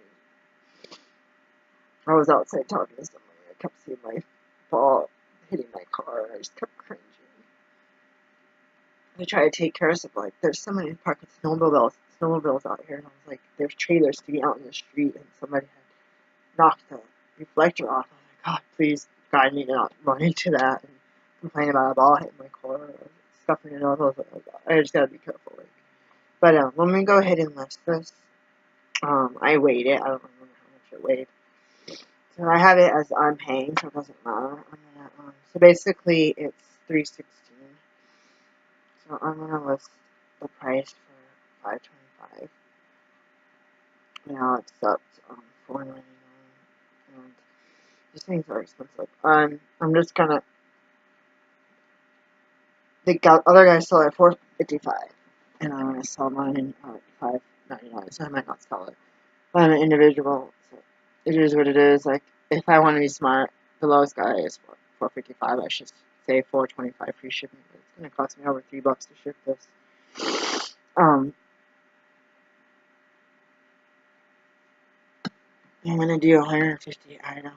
I was outside talking to somebody. I kept seeing my ball hitting my car, and I just kept cringing. I try to take care of stuff. Like, there's so many parking snowmobiles out here, and I was like, there's trailers sticking out in the street, and somebody had knocked the reflector off. I was like, God, please guide me to not run into that and complain about a ball hitting my car or stuff in your nose. I just gotta be careful. Like. But let me go ahead and list this. I weighed it. I don't remember how much it weighed. So I have it as I'm paying, so it doesn't matter. So basically, it's $316. So I'm gonna list the price for $525. Now it's up to $499, and these things are expensive. I'm just gonna. The other guy sold it at $455, and I'm gonna sell mine at $599. So I might not sell it. I'm an individual, so it is what it is. Like, if I want to be smart, the lowest guy is $455. I should say $425 free shipping. But it's gonna cost me over $3 to ship this. I'm gonna do 150 items,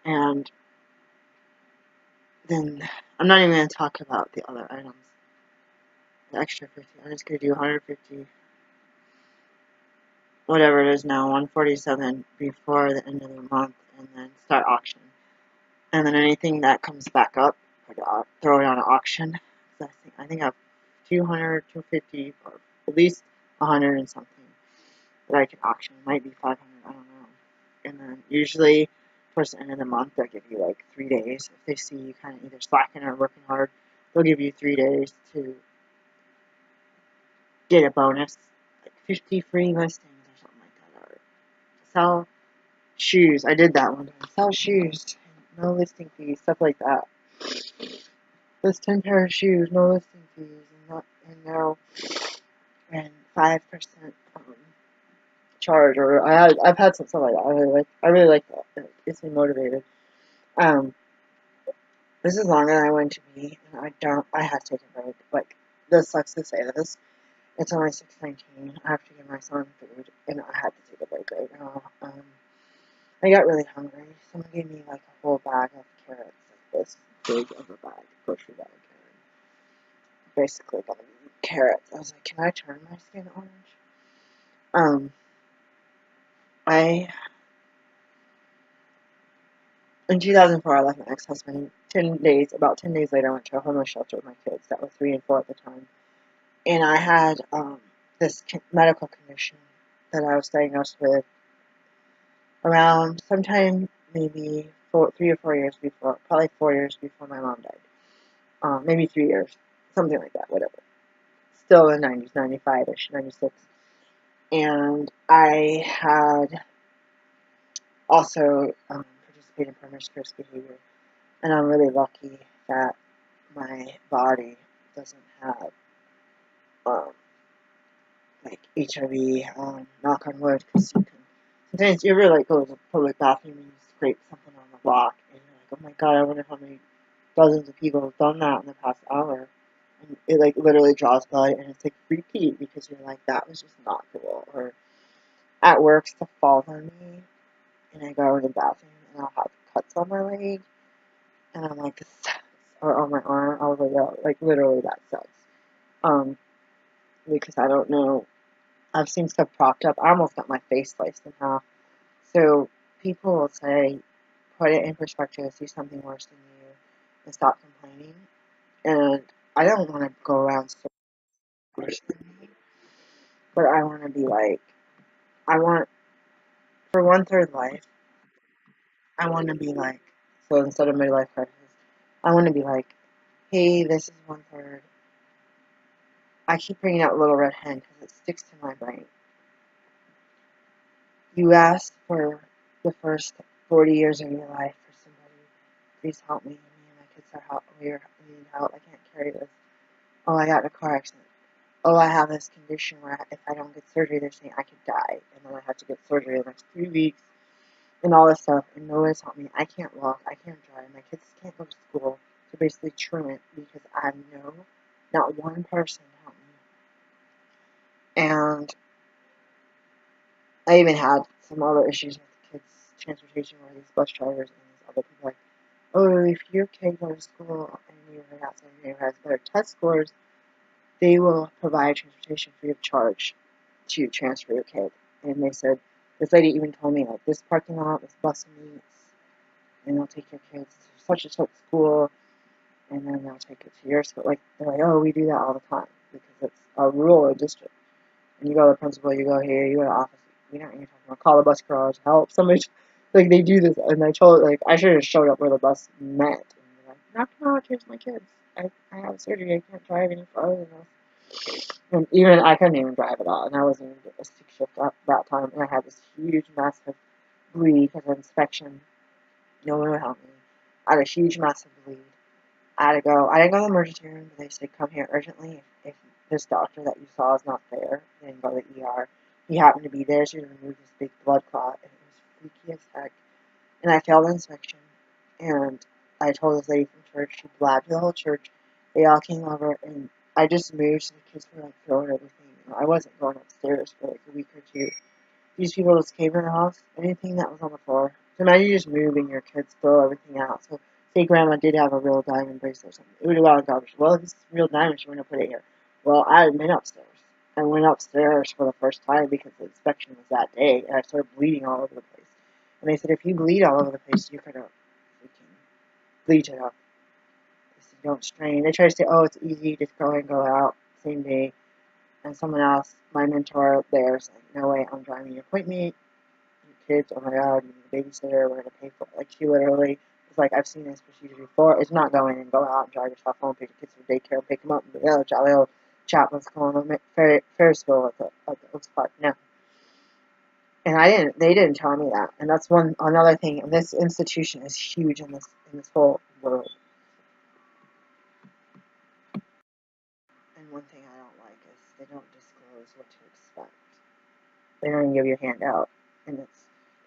and then I'm not even gonna talk about the other items. The extra 50. I'm just gonna do 150. Whatever it is now, 147 before the end of the month, and then start auction. And then anything that comes back up, I'll throw it on an auction. So I think I have 200, 250, or at least 100 and something that I can auction. It might be 500, I don't know. And then usually towards the end of the month, they'll give you like 3 days. If they see you kind of either slacking or working hard, they'll give you 3 days to get a bonus, like 50 free listings or something like that. Or sell shoes. I did that one time. Sell shoes, no listing fees, stuff like that. List 10 pair of shoes, no listing fees, and 5% charge. Or I've had some stuff like that. I really like that. It gets me motivated. This is longer than I want it to be, and I have to take a break. Like, this sucks to say this. It's only 6:19. I have to give my son food, and I had to take a break right now. I got really hungry. Someone gave me like a whole bag of carrots, like this big of a bag, grocery bag, and basically gonna eat carrots. I was like, can I turn my skin orange? I In 2004, I left my ex-husband. About 10 days later, I went to a homeless shelter with my kids that were 3 and 4 at the time. And I had this medical condition that I was diagnosed with around sometime maybe 3 or 4 years before, probably 4 years before my mom died. Maybe 3 years, something like that, whatever. Still in the 90s, 95-ish, 96. And I had also participated in promiscuous behavior. And I'm really lucky that my body doesn't have um, like HIV, knock on wood, because you can sometimes you ever like go to the public bathroom and you scrape something on the block and you're like, oh my god, I wonder how many dozens of people have done that in the past hour. And it like literally draws blood and it's like repeat because you're like, that was just not cool. Or at work stuff falls on me and I go to the bathroom and I'll have cuts on my leg and I'm like, this sucks. Or on my arm, I was like, oh, like literally that sucks. Because I don't know. I've seen stuff propped up. I almost got my face sliced in half. So people will say, put it in perspective, see something worse than you, and stop complaining. And I don't want to go around so worse than me, but I want to be like, I want, for 1/3 life, I want to be like, so instead of midlife crisis, I want to be like, hey, this is 1/3. I keep bringing out Little Red Hen because it sticks to my brain. You asked for the first 40 years of your life for somebody. Please help me. Me and my kids we need help. I can't carry this. Oh, I got in a car accident. Oh, I have this condition where if I don't get surgery, they're saying I could die. And then I have to get surgery in the next 3 weeks and all this stuff. And no one's helped me. I can't walk. I can't drive. My kids can't go to school. So basically truant because I know not one person helped me. And I even had some other issues with kids' transportation where these bus drivers and these other people like, oh, if your kid goes to school in a neighborhood outside the neighborhood has better test scores, they will provide transportation free of charge to transfer your kid. And they said, this lady even told me, like, this parking lot, this bus meets, and they'll take your kids to such and such school, and then they'll take it to your school. Like, they're like, oh, we do that all the time because it's a rural district. And you go to the principal, you go here, you go to the office, you're not even talking about call the bus garage, help somebody. Like, they do this, and I told, like, I should have showed up where the bus met. And they're like, knock them out, here's my kids. I have surgery, I can't drive any farther than this. And even, I couldn't even drive at all, and I wasn't even getting a stick shift at that time, and I had this huge, massive bleed because of infection. No one would help me. I had a huge, massive bleed. I didn't go to the emergency room, but they said, come here urgently. If this doctor that you saw is not there, then go to the ER. He happened to be there, so he removed this big blood clot, and it was freaky as heck. And I failed the inspection, and I told this lady from church, she blabbed to the whole church. They all came over, and I just moved, so the kids were like throwing everything. I wasn't going upstairs for like a week or two. These people just came in the house, anything that was on the floor. So now you just move and your kids throw everything out. So say grandma did have a real diamond bracelet or something. It would have gone in garbage. Well, if it's a real diamond, she wouldn't have put it here. Well, I had been upstairs. I went upstairs for the first time because the inspection was that day, and I started bleeding all over the place. And they said, if you bleed all over the place, you could have freaking bleed it up. They said, don't strain. They try to say, oh, it's easy, just go in and go out, same day. And someone else, my mentor there, is like, no way, I'm driving your appointment. Your kids, oh my god, you need a babysitter, we're going to pay for it. Like, she literally was like, I've seen this procedure before. It's not going in, go out and drive yourself home, pick your kids from daycare, pick them up, and go, jolly old Chaplin's going on Ferris wheel at the Oaks Park. No. And they didn't tell me that. And that's another thing. And this institution is huge in this whole world. And one thing I don't like is they don't disclose what to expect. They don't even give you a handout. And they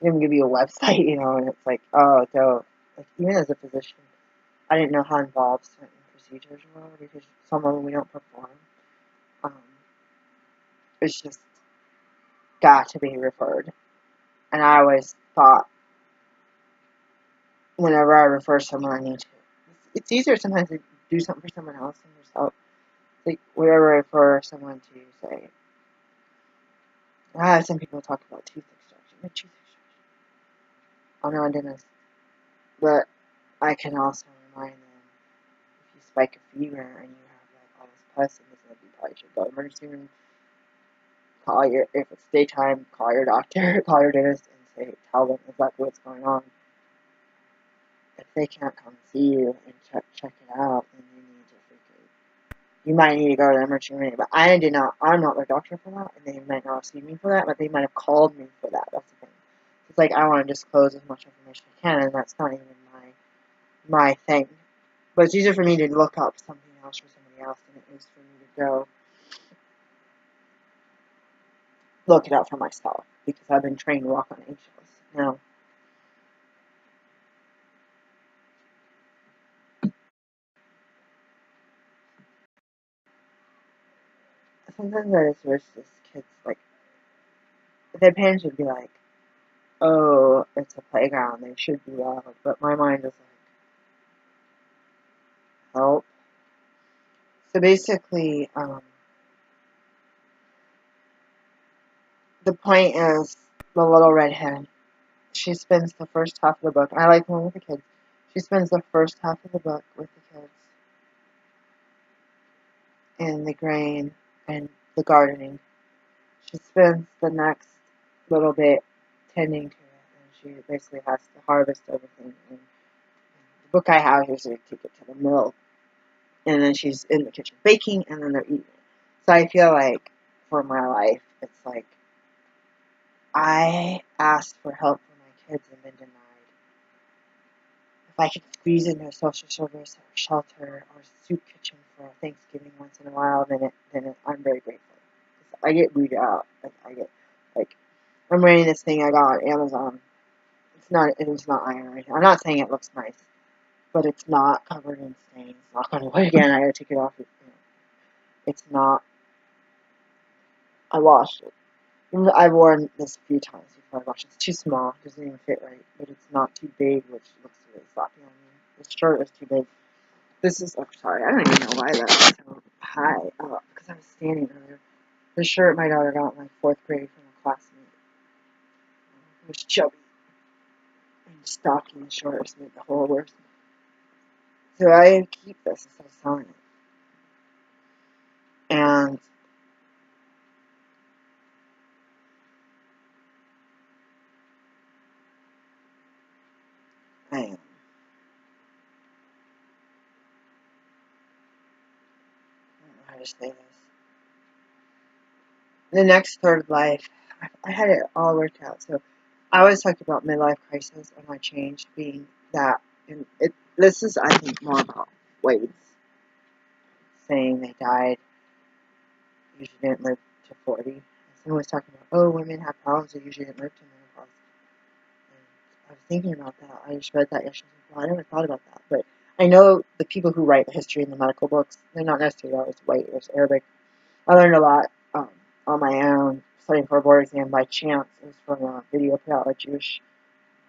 don't even give you a website, and it's like, oh, dope. Like, even as a physician, I didn't know how involved certain procedures were because some of them we don't perform. It's just got to be referred. And I always thought, whenever I refer someone, I need to. It's easier sometimes to do something for someone else than yourself. Like, whenever I refer someone to, say, some people talk about tooth extraction. My tooth extraction. I'm not a dentist. But I can also remind them, if you spike a fever and you have like all this pus and this, and you probably should go to the emergency room. If it's daytime, call your doctor, call your dentist, and tell them exactly what's going on. If they can't come see you and check it out, then you might need to go to the emergency room. But I'm not their doctor for that, and they might not see me for that, but they might have called me for that. That's the thing. It's like I want to disclose as much information as I can, and that's not even my thing. But it's easier for me to look up something else for somebody else than it is for me to go look it up for myself, because I've been trained to walk on eggshells. Now, sometimes I just wish these kids, like, their parents would be like, oh, it's a playground, they should be loud. But my mind is like, help. So basically, the point is, the little redhead, she spends the first half of the book, I like the one with the kids, she spends the first half of the book with the kids in the grain and the gardening. She spends the next little bit tending to it, and she basically has to harvest everything. And the book I have here is to take it to the mill, and then she's in the kitchen baking, and then they're eating it. So I feel like for my life, it's like I asked for help for my kids and been denied. If I could squeeze into a social service or shelter or soup kitchen for Thanksgiving once in a while, I'm very grateful. I get booed out. Like I'm wearing this thing I got on Amazon. It's not iron right now. I'm not saying it looks nice, but it's not covered in stains. Knock on wood again. I gotta take it off. It's not. I washed it. I've worn this a few times before I washed it. It's too small. It doesn't even fit right. But it's not too big, which looks really sloppy on me. This shirt is too big. This is. Oh, sorry. I don't even know why that's so high. Oh, because I was standing earlier. This shirt my daughter got in like 4th grade from a classmate. It was chubby and stocky and short, which made the whole worse. So I keep this instead of selling it. And I don't know how to say this. The next third of life, I had it all worked out. So I always talked about midlife crisis and my change being that. And this is, I think, more about Wade's saying they died, usually didn't live to 40. Someone was talking about, oh, women have problems, they usually didn't live to menopause. And I was thinking about that. I just read that yesterday. Well, I never thought about that. But I know the people who write the history in the medical books, they're not necessarily always white, there's Arabic. I learned a lot on my own, studying for a board exam by chance. It was from a video put out at a Jewish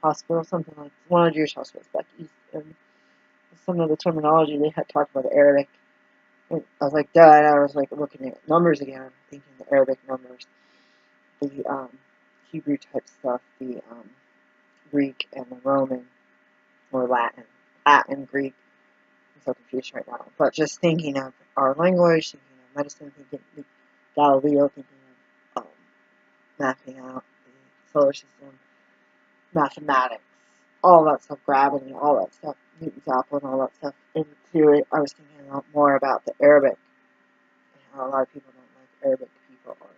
hospital, something like one of the Jewish hospitals back east. And some of the terminology they had talked about the Arabic. And I was like, duh, and I was like looking at numbers again, thinking the Arabic numbers, the Hebrew type stuff, the Greek and the Roman or Latin, Greek. I'm so confused right now. But just thinking of our language, thinking of medicine, thinking of Galileo, thinking of mapping out the solar system, mathematics, all that stuff, gravity, all that stuff, Newton's apple and all that stuff into it. I was thinking a lot more about the Arabic and how a lot of people don't like Arabic people or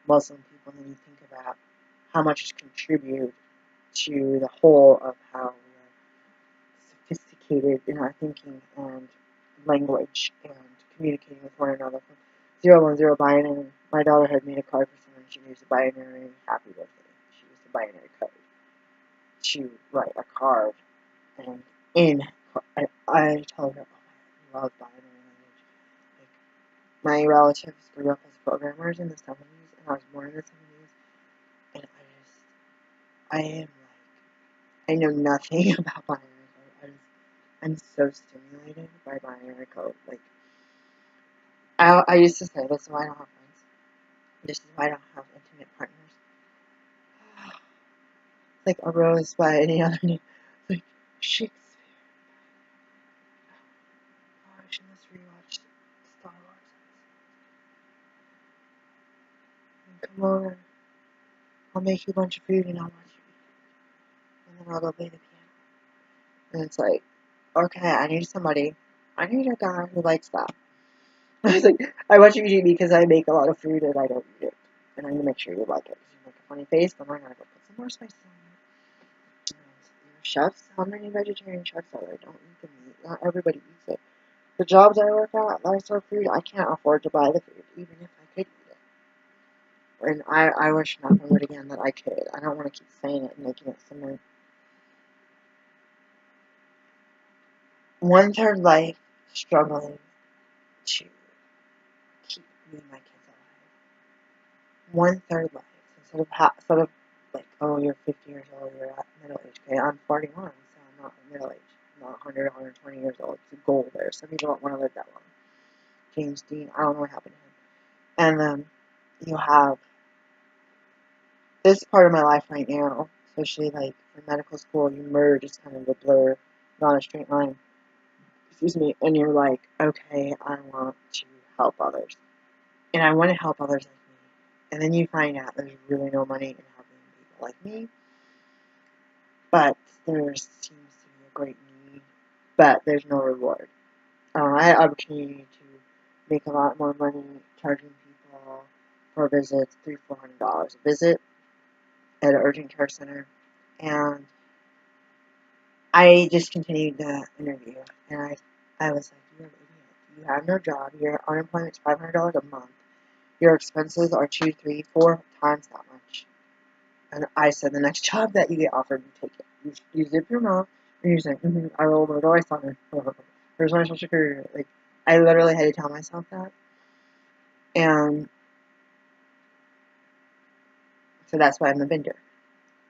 Muslim people, and then you think about how much is contributed to the whole of how we are sophisticated in our thinking and language and communicating with one another. From 010 binary. My daughter had made a card for someone. She used a binary happy birthday. She used a binary code to write a card, and I told her, oh, I love binary language. Like, my relatives grew up as programmers in the 70s, and I was born in the 70s, and I am like, I know nothing about binary code. I'm so stimulated by binary code. Like, I used to say, this is why I don't have friends. This is why I don't have intimate partners. Like a rose by any other name. Like Shakespeare. actually must rewatch Star Wars. And come over. I'll make you a bunch of food and I'll watch you. And then I'll go play the piano. And it's like, okay, I need somebody. I need a guy who likes that. I was like, I watch you eat because I make a lot of food and I don't eat it. And I need to make sure you like it. Because you make a funny face, but I'm going to go put some more spice on it. And chefs, how many vegetarian chefs are there? Don't eat the meat. Not everybody eats it. The jobs I work at, I serve food, I can't afford to buy the food, even if I could eat it. And I wish nothing would again that I could. I don't want to keep saying it and making it similar. 1/3 life struggling to keep me and my kids alive. 1/3 life. Instead of like, oh, you're 50 years old, you're at middle age. Okay, I'm 41, so I'm not middle age. I'm not 100, 120 years old. It's a goal there. Some people don't want to live that long. James Dean, I don't know what happened to him. And then you have this part of my life right now, especially like in medical school, you merge, it's kind of a blur, not a straight line. Excuse me, and you're like, okay, I want to help others. And I want to help others like me. And then you find out there's really no money in helping people like me. But there seems to be a great need, but there's no reward. I had opportunity to make a lot more money charging people for visits, $300-400 a visit at an urgent care center. And I just continued the interview, and I was like, you're an idiot. You have no job. Your unemployment's $500 a month. Your expenses are 2, 3, 4 times that much. And I said, the next job that you get offered, you take it. You zip your mouth, and you're saying, I rolled my dice on it. Here's my social security. Like, I literally had to tell myself that. And so that's why I'm a vendor.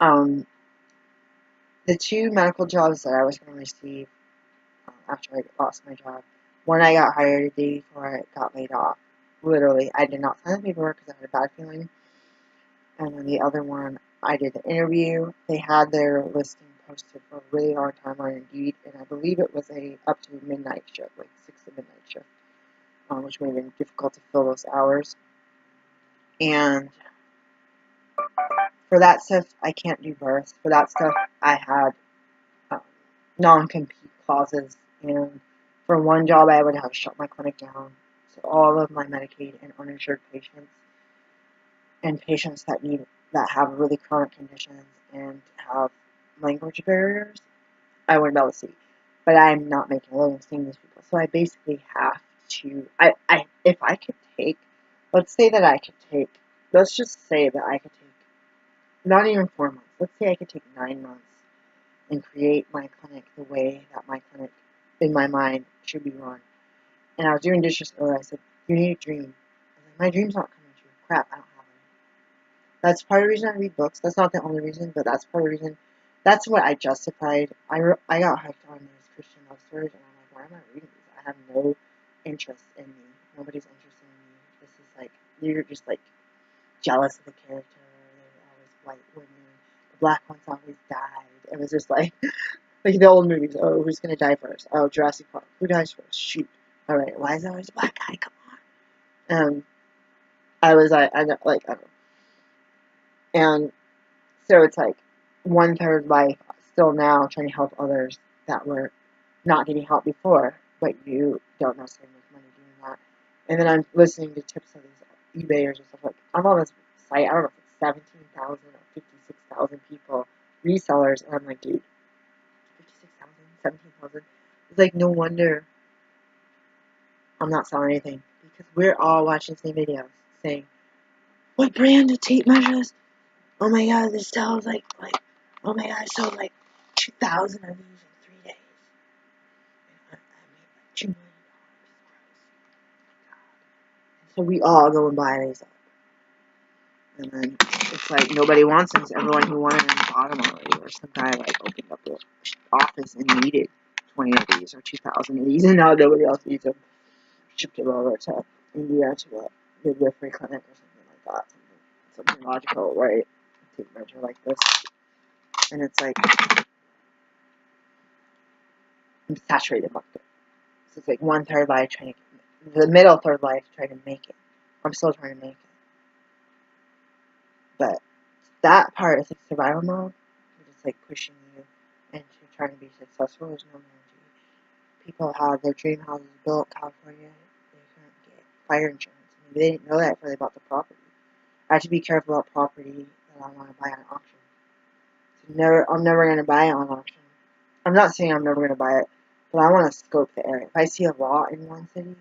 The 2 medical jobs that I was going to receive after I lost my job, one I got hired a day before I got laid off. Literally, I did not sign the paperwork because I had a bad feeling. And then the other one, I did the interview. They had their listing posted for a really long time on Indeed, and I believe it was a up to midnight shift, like 6 to midnight shift, which made it difficult to fill those hours. And for that stuff, I can't do births. For that stuff, I had non-compete clauses, and for one job, I would have to shut my clinic down. So all of my Medicaid and uninsured patients, and patients that have really chronic conditions and have language barriers, I wouldn't be able to see. But I'm not making a living seeing these people, so I basically have to. If I could take, let's say that I could take. Let's just say that I could take, not even 4 months. Let's say I could take 9 months and create my clinic the way that my clinic, in my mind, should be run. And I was doing dishes earlier. I said, you need a dream. I was like, my dream's not coming true. Crap, I don't have any. That's part of the reason I read books. That's not the only reason, but that's part of the reason. That's what I justified. I got hooked on these Christian love stories, and I'm like, why am I reading these? I have no interest in me. Nobody's interested in me. This is like, you're just like jealous of the character. They're always white women. The black ones always died. It was just like the old movies. Oh, who's gonna die first? Oh, Jurassic Park. Who dies first? Shoot. All right. Why is it always a black guy? Come on. I was like, I don't know. And so it's like 1/3 life still now trying to help others that were not getting help before, but you don't necessarily make money doing that. And then I'm listening to tips of these eBayers and stuff like. I'm on this site. I don't know if it's 17,000 or 56,000 people, resellers, and I'm like, dude, 56,000, 17,000. It's like no wonder I'm not selling anything because we're all watching the same videos saying, what brand of tape measures? Oh my god, this sells like, oh my god, I sold like 2,000 of these in 3 days. And I made like $2 million. So we all go and buy these up. And then it's like nobody wants them. Everyone who wanted them bought them already. Or some guy like opened up an office and needed 20 of these or 2,000 of these, and now nobody else needs them. Shipped it over to India to a midwifery clinic or something like that. Something logical, right? Tape measure like this. And it's like saturated market. So it's like 1/3 life trying to, the middle third life trying to make it. I'm still trying to make it. But that part is like survival mode. It's just like pushing you into trying to be successful. There's no guarantee. People had their dream houses built in California. They couldn't get fire insurance. Maybe they didn't know that before they bought the property. I have to be careful about property that I want to buy on auction. So I'm never going to buy it on auction. I'm not saying I'm never going to buy it, but I want to scope the area. If I see a lot in one city,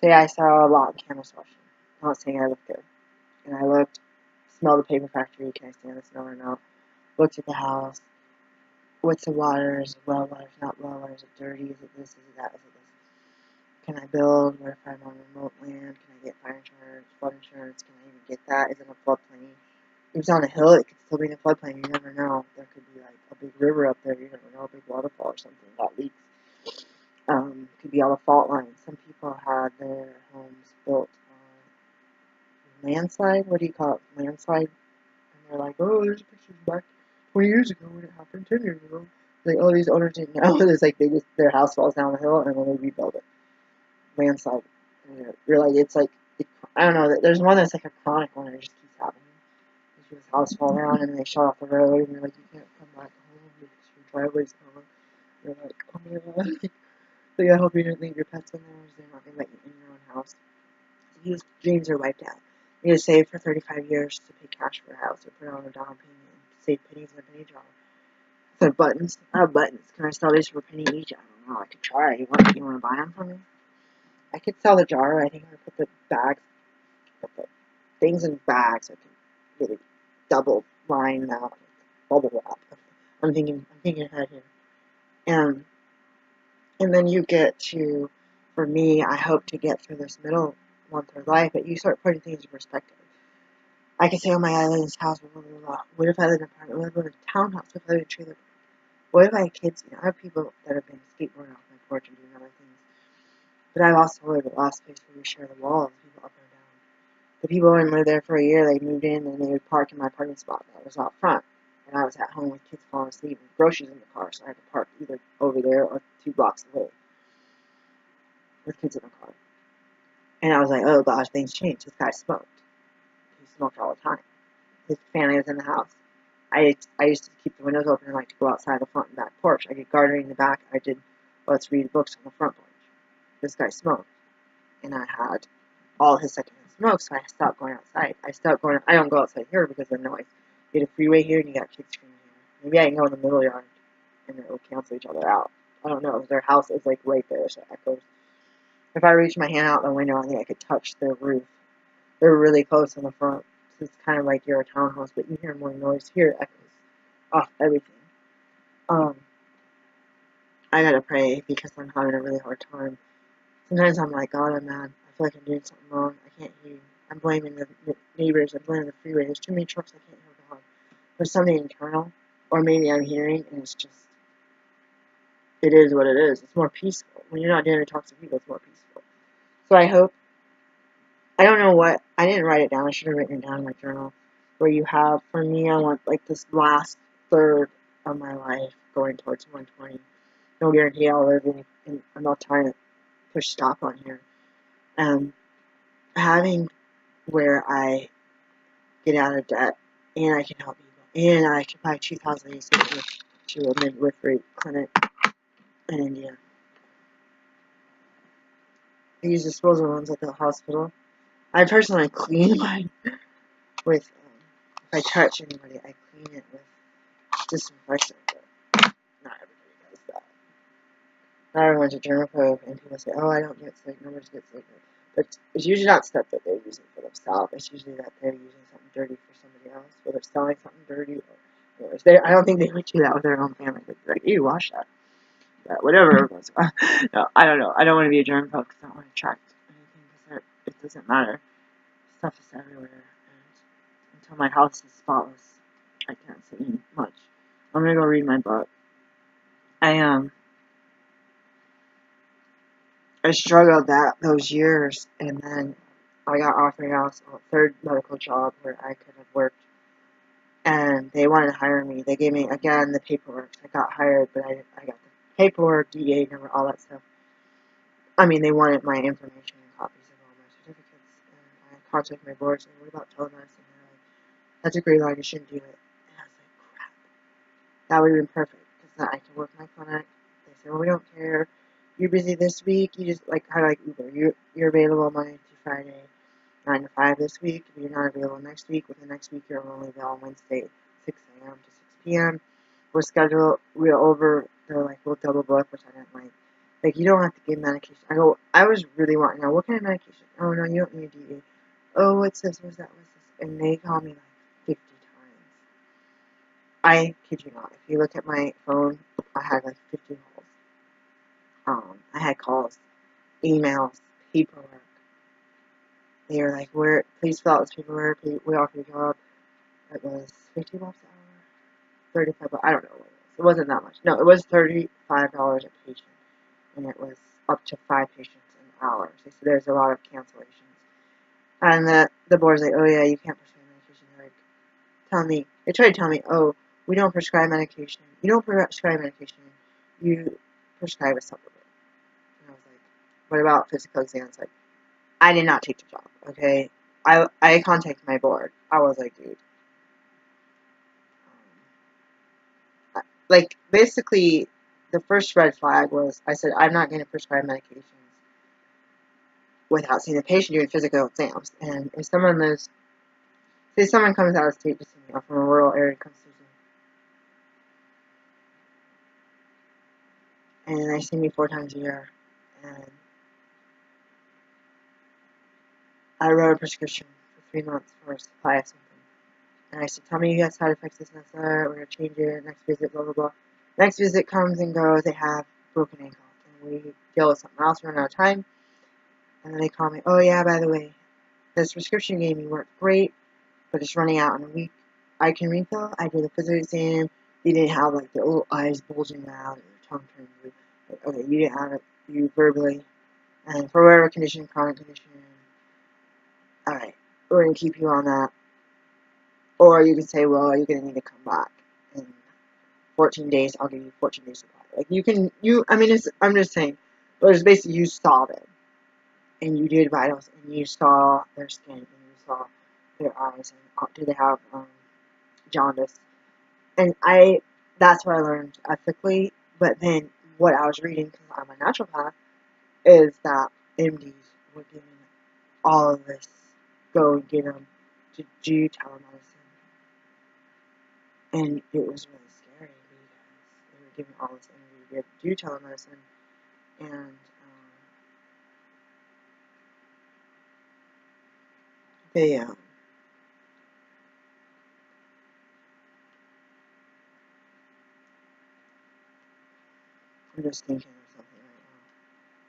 say I saw a lot in Camas, Washington. I'm not saying I looked good. And I looked, smelled the paper factory, can I stand the smell or not? Looked at the house. What's the water? Is it well water? Is it not well water? Is it dirty? Is it this? Is it that? Is it this? Can I build? What if I'm on remote land? Can I get fire insurance, flood insurance? Can I even get that? Is it a floodplain? If it's on a hill, it could still be in a floodplain. You never know. There could be like a big river up there. You never know, a big waterfall or something that leaks. Could be all the fault lines. Some people had their homes built on landslide. What do you call it? Landslide. And they're like, oh, there's pictures back 20 years ago when it happened 10 years ago. Like, oh, these owners didn't know. It's like their house falls down the hill and then they rebuild it. Landslide. And you're like, it's like, I don't know. There's one that's like a chronic one that just keeps happening. His house fall down and they shut off the road and you're like, you can't come back home because your driveway's gone. You're like, oh my god. So I hope you didn't leave your pets in there. They're not going to let you in your own house. So his dreams are wiped out. You need to save for 35 years to pay cash for a house or put it on a down payment and save pennies in a penny jar. So buttons. I have buttons. Can I sell these for a penny each? I don't know. I could try. You want to buy them from me? I could sell the jar. I think I put the bags, put the things in bags. I can get a double line now, bubble wrap. I'm thinking ahead here. And then you get to, for me, I hope to get through this middle 1/3 life, but you start putting things in perspective. I could say, oh my god, I live in this house, blah, blah, blah. What if I live in an apartment? What if I live in a townhouse? What if I live in a trailer? What if I have kids? I have people that have been skateboarding off my porch and doing other things. But I've also lived at last place where we share the walls, people up and down. The people who lived there for a year, they moved in and they would park in my parking spot that was out front. And I was at home with kids falling asleep and groceries in the car, so I had to park either over there or 2 blocks away with kids in the car. And I was like, oh gosh, things changed. This guy smoked. He smoked all the time. His family was in the house. I used to keep the windows open and like to go outside the front and back porch. I did gardening in the back. I did let's read books on the front porch. This guy smoked. And I had all his secondhand smoke, so I stopped going outside. I don't go outside here because of the noise. You get a freeway here and you got kids screaming here. Maybe I can go in the middle yard and it will cancel each other out. I don't know. Their house is like right there, so it echoes. If I reach my hand out the window, I think I could touch their roof. They're really close in the front. So it's kind of like you're a townhouse, but you hear more noise here. It echoes off everything. I gotta pray because I'm having a really hard time. Sometimes I'm like, God, I'm mad. I feel like I'm doing something wrong. I can't hear you. I'm blaming the neighbors. I'm blaming the freeway. There's too many trucks. I can't hear God. There's something internal. Or maybe I'm hearing and it's just, it is what it is. It's more peaceful. When you're not dealing with toxic people, it's more peaceful. So I hope, I don't know what, I didn't write it down. I should have written it down in my journal. Where you have, for me, I want like this last third of my life going towards 120. No guarantee I'll live in I'm not trying to push stop on here. Having where I get out of debt and I can help people and I can buy 2,000 ACs to a midwifery clinic in India. I use disposable ones at the hospital. I personally clean mine with, if I touch anybody, I clean it with disinfectant, but not everybody does that. Not everyone's a germaphobe, and people say, oh, I don't get sick, nobody gets sick. But it's usually not stuff that they're using for themselves. It's usually that they're using something dirty for somebody else, whether it's selling something dirty or anyways. I don't think they would do that with their own family. They'd be like, ew, wash that. But whatever. No, I don't know. I don't want to be a germaphobe because I don't want to attract anything because it doesn't matter. Stuff is everywhere. And until my house is spotless, I can't say much. I'm going to go read my book. I struggled those years, and then I got offered a third medical job where I could have worked, and they wanted to hire me. They gave me, again, the paperwork. I got hired, but I got the paperwork, DA number, all that stuff. I mean, they wanted my information and copies of all my certificates. And I contacted my board saying, what about telemedicine? And they're like, that's a great line, you shouldn't do it. And I was like, crap. That would have been perfect, because then I can work my clinic. They said, well, we don't care. You're busy this week. You just, like, kind of like Uber. You're available Monday through Friday, 9 to 5 this week. If you're not available next week, within next week, you're only available Wednesday, 6 a.m. to 6 p.m. We're scheduled, we're over, they're like, we'll double book, which I didn't like. Like, you don't have to give medication. I was really wanting to know, what kind of medication? Oh, no, you don't need DA. Oh, what's this? What's that? What's this? And they call me like 50 times. I kid you not. If you look at my phone, I had like 50 calls. I had calls, emails, paperwork. They were like, please fill out this paperwork. We offer you a job. It was $50 an hour, 35. I don't know what it was. It wasn't that much. No, it was $35 a patient, and it was up to 5 patients an hour. So there's a lot of cancellations. And the board's like, oh yeah, you can't prescribe medication. They're like, they tried to tell me, oh, we don't prescribe medication. You don't prescribe medication. You prescribe a supplement. And I was like, what about physical exams? Like, I did not take the job, okay? I contacted my board. I was like, dude. Like, basically, the first red flag was, I said, I'm not going to prescribe medications without seeing the patient doing physical exams. And if someone lives, say someone comes out of state to see me, or from a rural area comes to see me, and they see me 4 times a year, and I wrote a prescription for 3 months for a supply of something. And I said, tell me you have side effects, this and that, we're going to change it, next visit, blah, blah, blah. Next visit comes and goes, they have broken ankle, and we deal with something else, run out of time, and then they call me, oh yeah, by the way, this prescription you gave me worked great, but it's running out in a week. I can refill, I did a physical exam, you didn't have like the little eyes bulging out, and your tongue turning blue. Like, okay, you didn't have it, you verbally, and for whatever condition, chronic condition, alright, we're going to keep you on that. Or you can say, well, you're going to need to come back in 14 days. I'll give you 14 days supply. Like, I'm just saying, but it's basically you saw them, and you did vitals, and you saw their skin, and you saw their eyes, and do they have jaundice? And that's what I learned ethically. But then what I was reading, because I'm a naturopath, is that MDs were giving all of this, go and get them to do telemedicine. And it was really scary because they were giving all this energy to do telemedicine, and they I'm just thinking of something right now.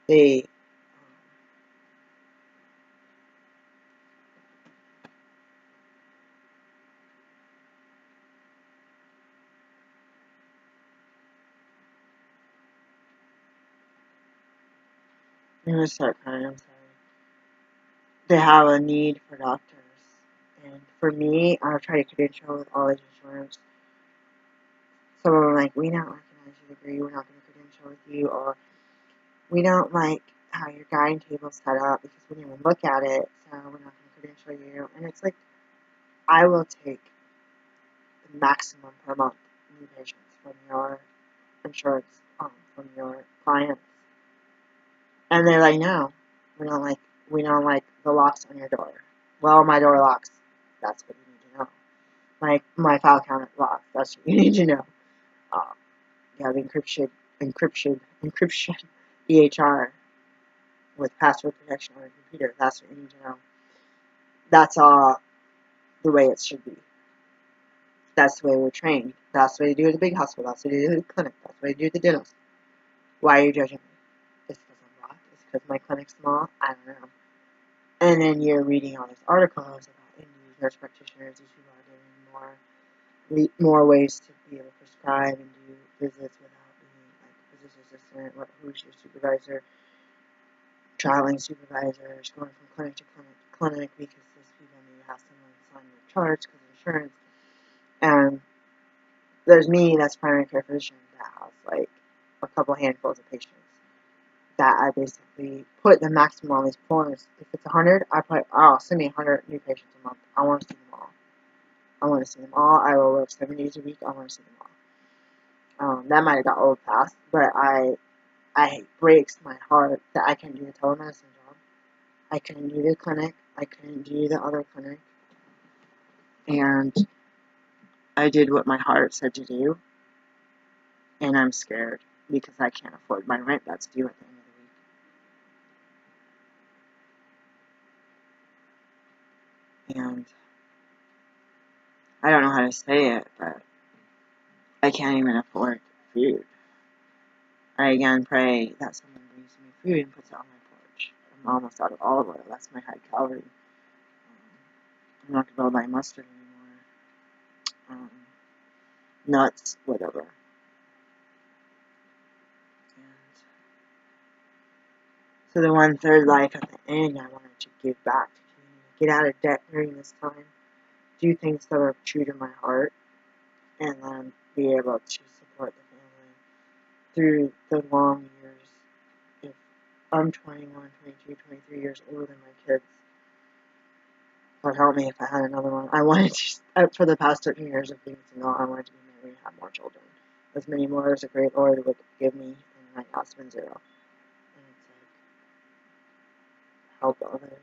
They I'm gonna start crying. I'm sorry. They have a need for doctors, and for me, I try to credential with all these insurance. Some of them are like, we don't recognize your degree, we're not going to credential with you, or we don't like how your guiding table's set up because we didn't even look at it, so we're not going to credential you. And it's like, I will take the maximum per month new patients from your insurance, from your clients. And they're like, no, we don't like the locks on your door. Well, my door locks. That's what you need to know. My file cabinet locks. That's what you need to know. You have encryption, EHR with password protection on your computer. That's what you need to know. That's all the way it should be. That's the way we're trained. That's the way they do at the big hospital. That's the way they do at the clinic. That's the way they do at the dentist. Why are you judging me? It's because I'm black. It's because my clinic's small. I don't know. And then you're reading all these articles about Indian nurse practitioners. These people are getting more ways to be able to prescribe and do visits without being like a physician assistant. Who's your supervisor? Traveling supervisors, going from clinic to clinic because these people need to have someone sign their charts because of insurance. And there's me, that's primary care physician, that has like a couple handfuls of patients. that I basically put the maximum on these points. If it's 100, I put, oh, send me 100 new patients a month. I want to see them all. I want to see them all. I will work 7 days a week. I want to see them all. That might have got old fast, but it breaks my heart that I can't do the telemedicine job. I couldn't do the clinic. I couldn't do the other clinic. And I did what my heart said to do. And I'm scared because I can't afford my rent that's due at the end of the week. And I don't know how to say it, but I can't even afford food. I again pray that someone brings me food and puts it on my porch. I'm almost out of olive oil. That's my high calorie. I'm not going to buy mustard anymore. Nuts, whatever. And so the 1/3 life at the end, I wanted to give back to community, get out of debt during this time, do things that are true to my heart, and then be able to support the family through the long years. If I'm 21, 22, 23 years older than my kids, God help me if I had another one. I wanted to, for the past 13 years of being single, I wanted to be married and have more children. As many more as the great Lord would give me, and right now it's been 0. And it's like, help others